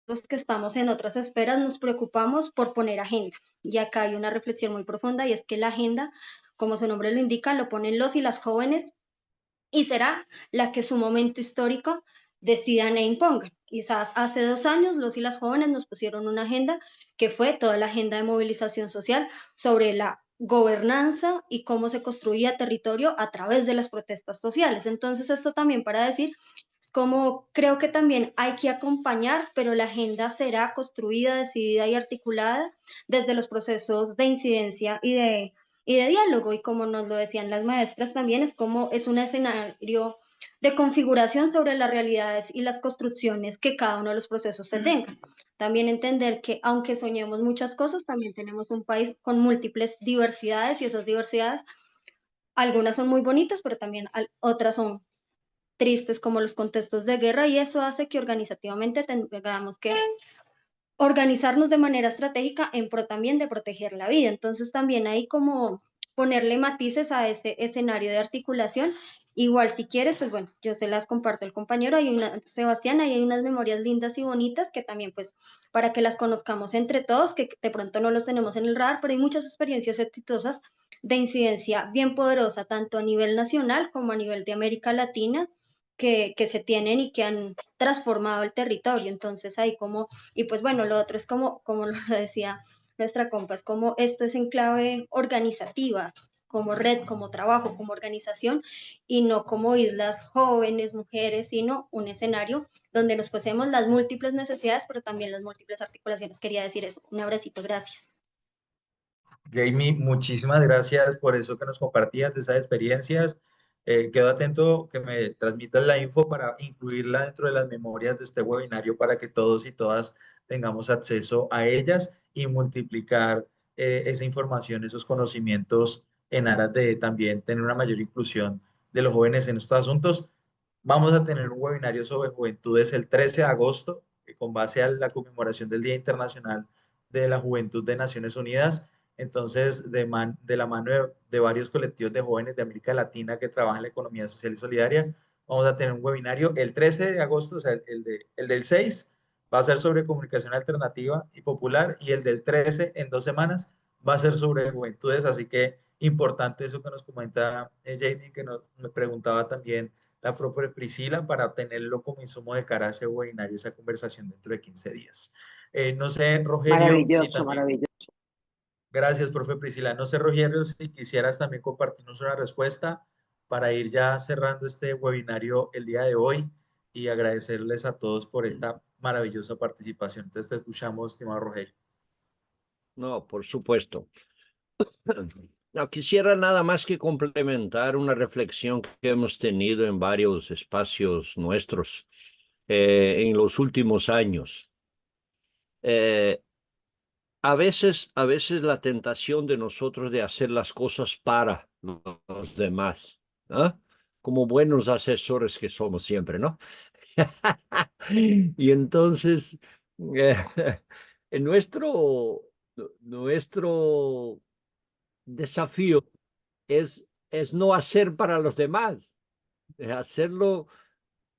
Speaker 6: los que estamos en otras esferas nos preocupamos por poner agenda. Y acá hay una reflexión muy profunda, y es que la agenda, como su nombre lo indica, lo ponen los y las jóvenes, y será la que su momento histórico decidan e impongan. Quizás hace 2 años los y las jóvenes nos pusieron una agenda que fue toda la agenda de movilización social sobre la gobernanza y cómo se construía territorio a través de las protestas sociales. Entonces, esto también para decir, es como creo que también hay que acompañar, pero la agenda será construida, decidida y articulada desde los procesos de incidencia y de diálogo. Y como nos lo decían las maestras también, es como es un escenario de configuración sobre las realidades y las construcciones que cada uno de los procesos se tengan. También entender que aunque soñemos muchas cosas, también tenemos un país con múltiples diversidades, y esas diversidades, algunas son muy bonitas, pero también otras son tristes, como los contextos de guerra, y eso hace que organizativamente tengamos que organizarnos de manera estratégica en pro también de proteger la vida. Entonces también hay como ponerle matices a ese escenario de articulación. Igual si quieres, pues bueno, yo se las comparto al compañero, Sebastián, ahí hay unas memorias lindas y bonitas que también pues para que las conozcamos entre todos, que de pronto no los tenemos en el radar, pero hay muchas experiencias exitosas de incidencia bien poderosa, tanto a nivel nacional como a nivel de América Latina, que se tienen y que han transformado el territorio. Entonces ahí como y pues bueno, lo otro es como lo decía nuestra compa, es como esto es en clave organizativa, como red, como trabajo, como organización, y no como islas jóvenes, mujeres, sino un escenario donde nos posemos las múltiples necesidades, pero también las múltiples articulaciones. Quería decir eso. Un abracito, gracias.
Speaker 1: Jamie, muchísimas gracias por eso que nos compartías de esas experiencias. Quedo atento que me transmitas la info para incluirla dentro de las memorias de este webinario para que todos y todas tengamos acceso a ellas y multiplicar esa información, esos conocimientos en aras de también tener una mayor inclusión de los jóvenes en estos asuntos. Vamos a tener un webinario sobre juventudes el 13 de agosto, con base a la conmemoración del Día Internacional de la Juventud de Naciones Unidas. Entonces, de la mano de varios colectivos de jóvenes de América Latina que trabajan en la economía social y solidaria, vamos a tener un webinario el 13 de agosto, o sea, el del 6 va a ser sobre comunicación alternativa y popular, y el del 13 en 2 semanas va a ser sobre juventudes. Así que importante eso que nos comenta Jamie, que me preguntaba también la profe Priscila, para tenerlo como insumo de cara a ese webinario, esa conversación dentro de 15 días. No sé, Rogelio, si
Speaker 7: Maravilloso,
Speaker 1: también.
Speaker 7: maravilloso.
Speaker 1: Gracias, profe Priscila. No sé, Rogelio, si quisieras también compartirnos una respuesta para ir ya cerrando este webinario el día de hoy y agradecerles a todos por esta maravillosa participación. Entonces te escuchamos, estimado Rogelio.
Speaker 3: No, por supuesto. No, quisiera nada más que complementar una reflexión que hemos tenido en varios espacios nuestros en los últimos años. A veces la tentación de nosotros de hacer las cosas para los demás, ¿ah? Como buenos asesores que somos siempre, ¿no? Y entonces, eh, en nuestro desafío es no hacer para los demás, es hacerlo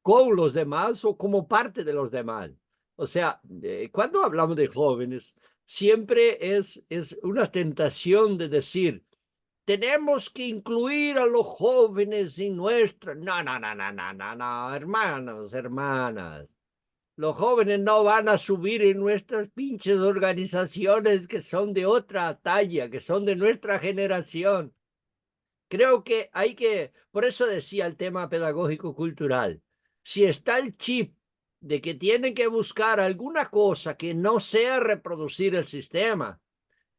Speaker 3: con los demás o como parte de los demás. O sea, cuando hablamos de jóvenes, siempre es una tentación de decir, tenemos que incluir a los jóvenes en nuestra. No, no, no, no, no, no, no, hermanos, hermanas. Los jóvenes no van a subir en nuestras pinches organizaciones que son de otra talla, que son de nuestra generación. Creo que por eso decía el tema pedagógico cultural, si está el chip de que tienen que buscar alguna cosa que no sea reproducir el sistema,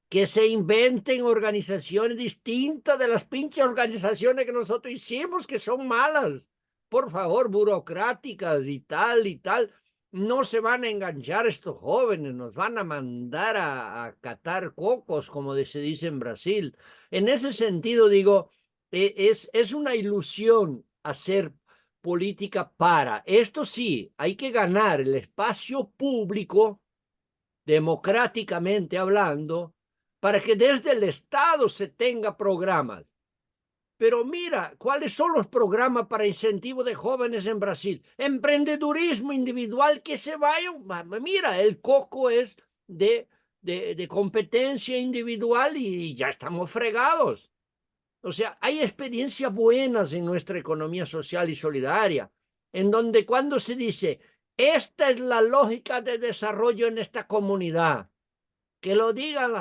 Speaker 3: que se inventen organizaciones distintas de las pinches organizaciones que nosotros hicimos, que son malas, por favor, burocráticas y tal, no se van a enganchar estos jóvenes, nos van a mandar a catar cocos, como se dice en Brasil. En ese sentido, digo, es una ilusión hacer política para. Esto sí, hay que ganar el espacio público, democráticamente hablando, para que desde el Estado se tenga programas. Pero mira, ¿cuáles son los programas para incentivo de jóvenes en Brasil? Emprendedurismo individual que se vaya. Mira, el coco es de competencia individual y ya estamos fregados. O sea, hay experiencias buenas en nuestra economía social y solidaria, en donde cuando se dice, esta es la lógica de desarrollo en esta comunidad, que lo digan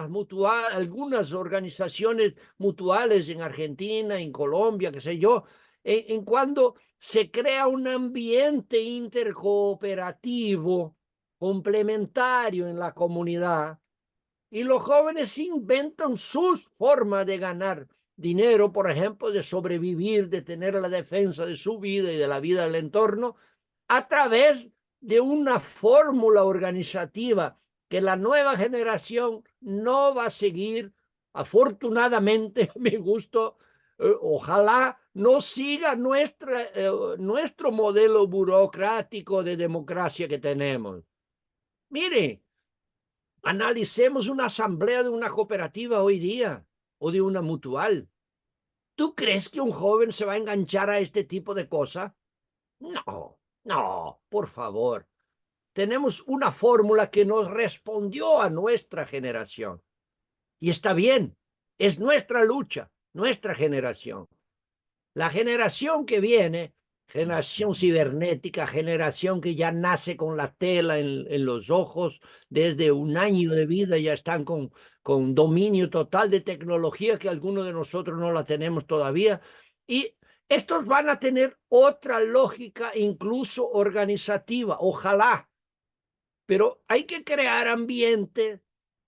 Speaker 3: algunas organizaciones mutuales en Argentina, en Colombia, qué sé yo, en cuando se crea un ambiente intercooperativo complementario en la comunidad y los jóvenes inventan sus formas de ganar dinero, por ejemplo, de sobrevivir, de tener la defensa de su vida y de la vida del entorno, a través de una fórmula organizativa que la nueva generación no va a seguir. Afortunadamente, a mi gusto, ojalá no siga nuestro modelo burocrático de democracia que tenemos. Mire, analicemos una asamblea de una cooperativa hoy día o de una mutual. ¿Tú crees que un joven se va a enganchar a este tipo de cosas? No, no, por favor. Tenemos una fórmula que nos respondió a nuestra generación. Y está bien, es nuestra lucha, nuestra generación. La generación que viene, generación cibernética, generación que ya nace con la tela en los ojos, desde un año de vida ya están con dominio total de tecnología que algunos de nosotros no la tenemos todavía. Y estos van a tener otra lógica, incluso organizativa, ojalá. Pero hay que crear ambiente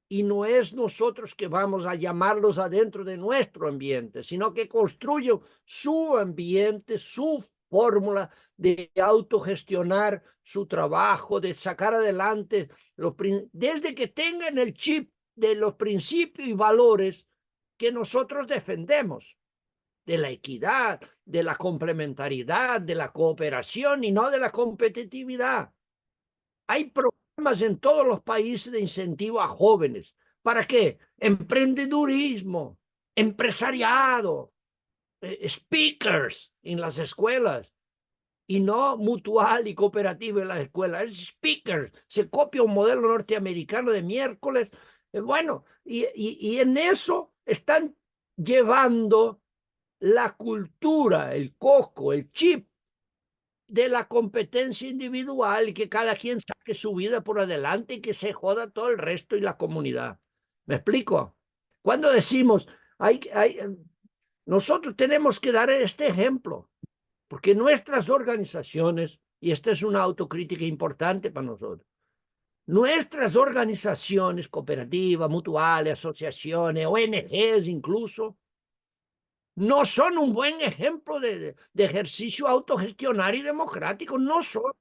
Speaker 3: y no es nosotros que vamos a llamarlos adentro de nuestro ambiente, sino que construyen su ambiente, su fórmula de autogestionar su trabajo, de sacar adelante, desde que tengan el chip de los principios y valores que nosotros defendemos, de la equidad, de la complementariedad, de la cooperación y no de la competitividad. Hay programas en todos los países de incentivo a jóvenes. ¿Para qué? Emprendedurismo, empresariado, speakers en las escuelas, y no mutual y cooperativo en las escuelas, es speakers. Se copia un modelo norteamericano de miércoles. Bueno, y en eso están llevando la cultura, el coco, el chip de la competencia individual y que cada quien saque su vida por adelante y que se joda todo el resto y la comunidad. ¿Me explico? Cuando decimos, nosotros tenemos que dar este ejemplo, porque nuestras organizaciones, y esta es una autocrítica importante para nosotros, nuestras organizaciones cooperativas, mutuales, asociaciones, ONGs incluso, no son un buen ejemplo de ejercicio autogestionario y democrático, no son.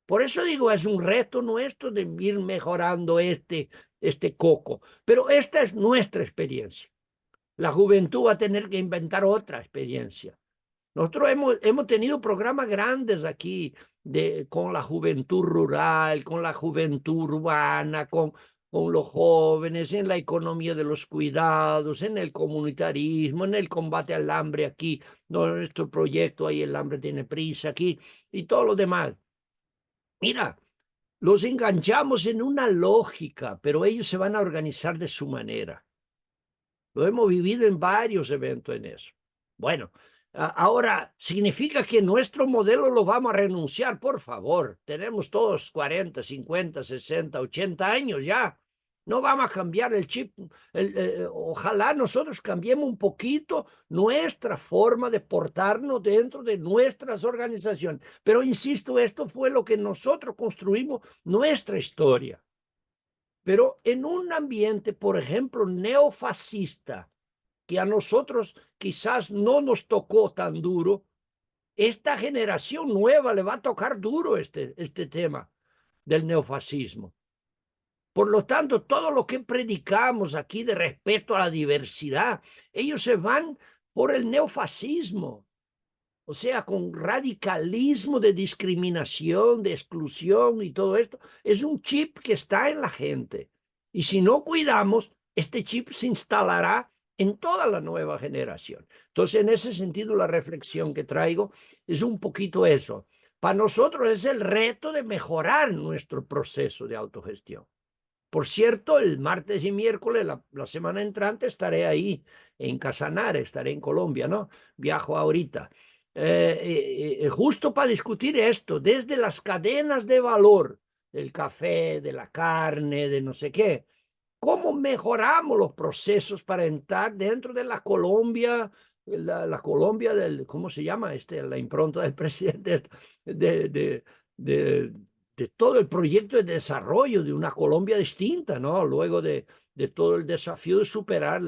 Speaker 3: Por eso digo, es un reto nuestro de ir mejorando este coco, pero esta es nuestra experiencia. La juventud va a tener que inventar otra experiencia. Nosotros hemos tenido programas grandes aquí con la juventud rural, con la juventud urbana, con los jóvenes, en la economía de los cuidados, en el comunitarismo, en el combate al hambre aquí, nuestro proyecto ahí, el hambre tiene prisa aquí, y todo lo demás. Mira, los enganchamos en una lógica, pero ellos se van a organizar de su manera. Lo hemos vivido en varios eventos en eso. Bueno, ahora, ¿significa que nuestro modelo lo vamos a renunciar? Por favor, tenemos todos 40, 50, 60, 80 años ya. No vamos a cambiar el chip. Ojalá nosotros cambiemos un poquito nuestra forma de portarnos dentro de nuestras organizaciones. Pero insisto, esto fue lo que nosotros construimos, nuestra historia. Pero en un ambiente, por ejemplo, neofascista, que a nosotros quizás no nos tocó tan duro, esta generación nueva le va a tocar duro este tema del neofascismo. Por lo tanto, todo lo que predicamos aquí de respeto a la diversidad, ellos se van por el neofascismo. O sea, con radicalismo de discriminación, de exclusión y todo esto. Es un chip que está en la gente. Y si no cuidamos, este chip se instalará en toda la nueva generación. Entonces, en ese sentido, la reflexión que traigo es un poquito eso. Para nosotros es el reto de mejorar nuestro proceso de autogestión. Por cierto, el martes y miércoles, la semana entrante, estaré ahí en Casanare, estaré en Colombia, ¿no? Viajo ahorita. Justo para discutir esto, desde las cadenas de valor, del café, de la carne, de no sé qué, cómo mejoramos los procesos para entrar dentro de la Colombia, la Colombia ¿cómo se llama? La impronta del presidente, de todo el proyecto de desarrollo de una Colombia distinta, ¿no? Luego de todo el desafío de superar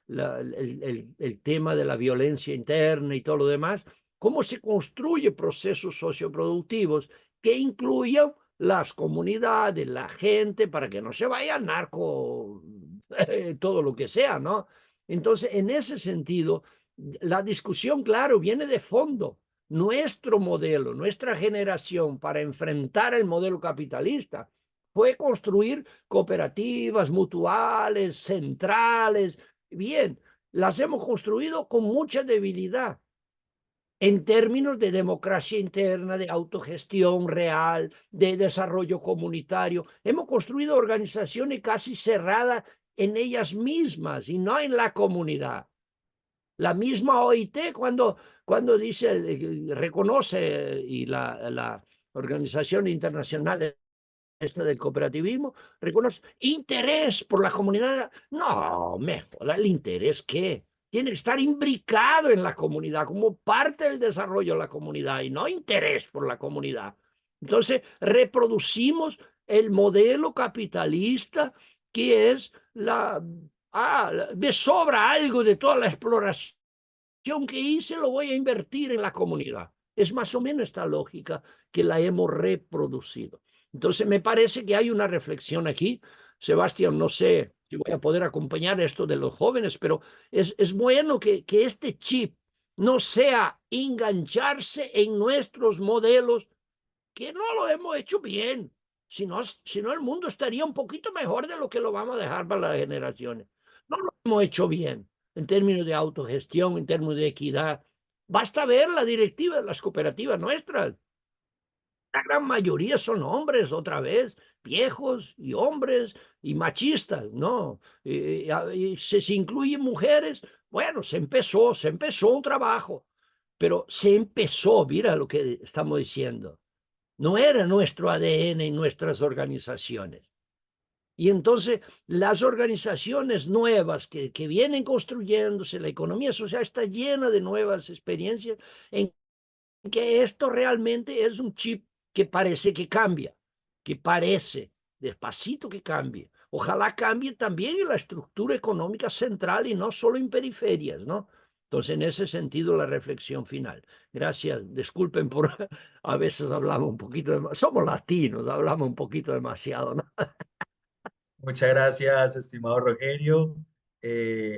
Speaker 3: el tema de la violencia interna y todo lo demás, cómo se construye procesos socioproductivos que incluyan las comunidades, la gente, para que no se vaya al narco, todo lo que sea, ¿no? Entonces, en ese sentido, la discusión, claro, viene de fondo. Nuestro modelo, nuestra generación para enfrentar el modelo capitalista fue construir cooperativas, mutuales, centrales. Bien, las hemos construido con mucha debilidad en términos de democracia interna, de autogestión real, de desarrollo comunitario. Hemos construido organizaciones casi cerradas en ellas mismas y no en la comunidad. La misma OIT cuando dice, reconoce, y la Organización Internacional del Cooperativismo, reconoce interés por la comunidad. No, me joda, ¿el interés qué? Tiene que estar imbricado en la comunidad, como parte del desarrollo de la comunidad, y no interés por la comunidad. Entonces, reproducimos el modelo capitalista que es me sobra algo de toda la exploración que hice, lo voy a invertir en la comunidad. Es más o menos esta lógica que la hemos reproducido. Entonces me parece que hay una reflexión aquí. Sebastián, no sé si voy a poder acompañar esto de los jóvenes, pero es bueno que este chip no sea engancharse en nuestros modelos, que no lo hemos hecho bien. Si no, el mundo estaría un poquito mejor de lo que lo vamos a dejar para las generaciones. No lo hemos hecho bien en términos de autogestión, en términos de equidad. Basta ver la directiva de las cooperativas nuestras. La gran mayoría son hombres, otra vez, viejos y hombres y machistas, ¿no? Y se incluyen mujeres. Bueno, se empezó un trabajo, pero se empezó, mira lo que estamos diciendo. No era nuestro ADN en nuestras organizaciones. Y entonces las organizaciones nuevas que vienen construyéndose, la economía social está llena de nuevas experiencias en que esto realmente es un chip que parece que cambia, que parece despacito que cambie. Ojalá cambie también en la estructura económica central y no solo en periferias, ¿no? Entonces, en ese sentido, la reflexión final. Gracias. Disculpen por a veces hablamos un poquito, somos latinos, hablamos un poquito demasiado, ¿no?
Speaker 1: Muchas gracias, estimado Rogelio.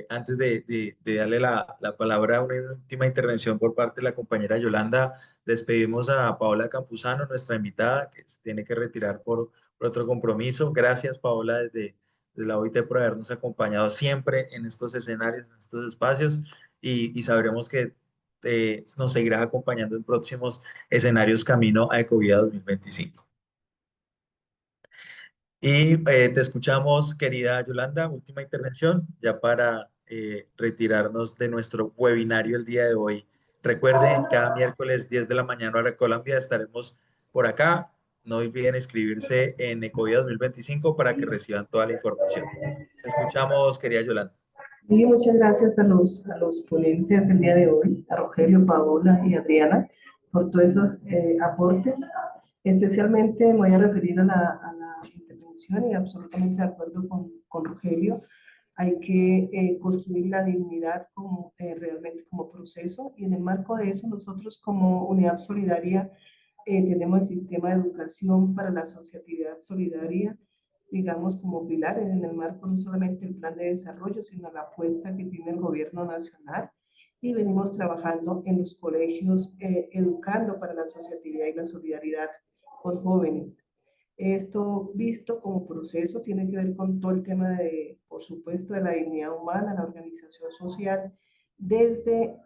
Speaker 1: Antes de darle la palabra a una última intervención por parte de la compañera Yolanda, despedimos a Paola Campuzano, nuestra invitada, que se tiene que retirar por otro compromiso. Gracias, Paola, desde la OIT por habernos acompañado siempre en estos escenarios, en estos espacios, y sabremos que nos seguirás acompañando en próximos escenarios camino a Ecovía 2025. Y te escuchamos, querida Yolanda, última intervención, ya para retirarnos de nuestro webinario el día de hoy. Recuerden, cada miércoles 10 de la mañana hora Colombia estaremos por acá. No olviden inscribirse en Ecovía 2025 para que reciban toda la información. Te escuchamos, querida Yolanda.
Speaker 7: Y muchas gracias a los ponentes del día de hoy, a Rogelio, Paola y Adriana, por todos esos aportes. Especialmente me voy a referir a la intervención y absolutamente de acuerdo con Rogelio. Hay que construir la dignidad como, realmente como proceso, y en el marco de eso nosotros como Unidad Solidaria tenemos el sistema de educación para la asociatividad solidaria, digamos, como pilares en el marco no solamente del plan de desarrollo, sino la apuesta que tiene el gobierno nacional. Y venimos trabajando en los colegios, educando para la asociatividad y la solidaridad con jóvenes. Esto visto como proceso tiene que ver con todo el tema de, por supuesto, de la dignidad humana, la organización social, desde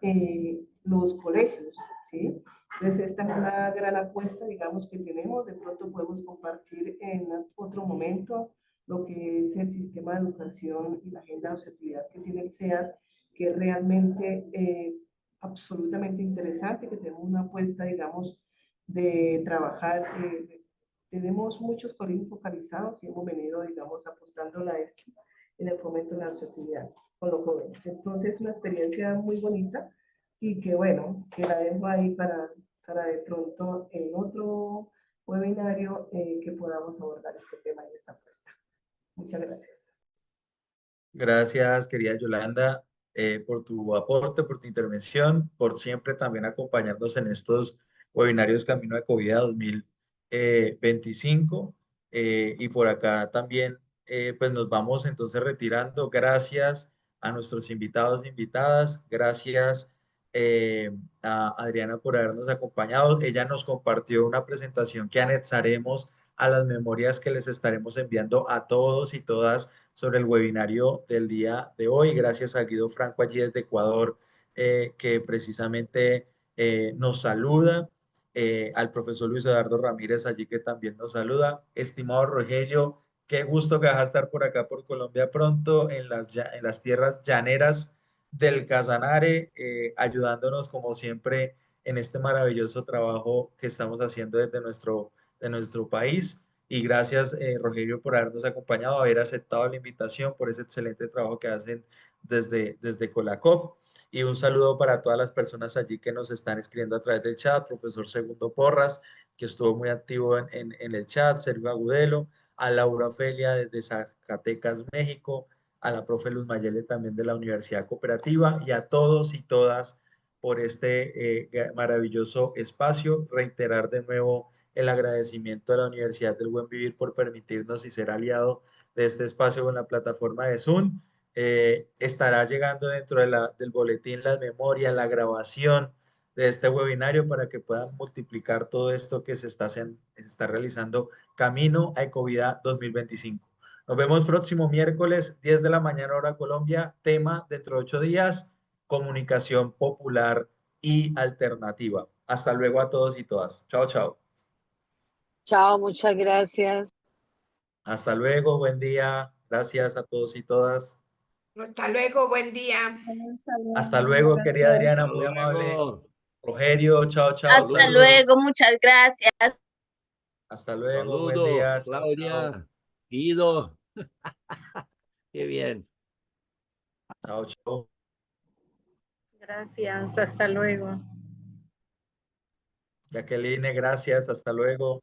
Speaker 7: los colegios, ¿sí? Entonces, esta es una gran apuesta, digamos, que tenemos. De pronto podemos compartir en otro momento lo que es el sistema de educación y la agenda de asociatividad que tiene el SEAS, que es realmente absolutamente interesante, que tenemos una apuesta, digamos, de trabajar. Tenemos muchos colegios focalizados y hemos venido, digamos, apostando a esto en el fomento de la asociatividad con los jóvenes. Entonces, es una experiencia muy bonita y que, bueno, que la dejo ahí para de pronto en otro webinario que podamos abordar este tema y esta apuesta. Muchas gracias.
Speaker 1: Gracias, querida Yolanda, por tu aporte, por tu intervención, por siempre también acompañarnos en estos webinarios Camino a Ecovía 2025. Y por acá también, pues nos vamos entonces retirando. Gracias a nuestros invitados e invitadas. Gracias a Adriana por habernos acompañado. Ella nos compartió una presentación que anexaremos a las memorias que les estaremos enviando a todos y todas sobre el webinario del día de hoy. Gracias a Guido Franco allí desde Ecuador, que precisamente nos saluda, al profesor Luis Eduardo Ramírez allí que también nos saluda. Estimado Rogelio, qué gusto que vas a estar por acá por Colombia pronto en las tierras llaneras del Casanare, ayudándonos como siempre en este maravilloso trabajo que estamos haciendo desde de nuestro país. Y gracias, Rogelio, por habernos acompañado, haber aceptado la invitación, por ese excelente trabajo que hacen desde Colacop. Y un saludo para todas las personas allí que nos están escribiendo a través del chat, profesor Segundo Porras, que estuvo muy activo en el chat, Sergio Agudelo, a Laura Ofelia desde Zacatecas, México, a la profe Luz Mayele también de la Universidad Cooperativa, y a todos y todas por este maravilloso espacio. Reiterar de nuevo el agradecimiento a la Universidad del Buen Vivir por permitirnos y ser aliado de este espacio con la plataforma de Zoom. Estará llegando dentro de del boletín la memoria, la grabación de este webinario para que puedan multiplicar todo esto que se está realizando camino a Ecovida 2025. Nos vemos próximo miércoles, 10 de la mañana hora Colombia, tema dentro de 8 días, comunicación popular y alternativa. Hasta luego a todos y todas. Chao, chao.
Speaker 5: Chao, muchas gracias.
Speaker 1: Hasta luego, buen día. Gracias a todos y todas.
Speaker 2: Hasta luego, buen día.
Speaker 1: Hasta luego, querida Adriana, muy amable. Rogelio, chao, chao.
Speaker 8: Hasta luego, muchas gracias.
Speaker 1: Hasta luego, buen
Speaker 3: Saludos,
Speaker 1: día. Chao,
Speaker 3: Claudia,
Speaker 1: chao.
Speaker 3: Guido. Qué bien.
Speaker 1: Chao, chao.
Speaker 9: Gracias, hasta luego.
Speaker 1: Jacqueline, gracias. Hasta luego.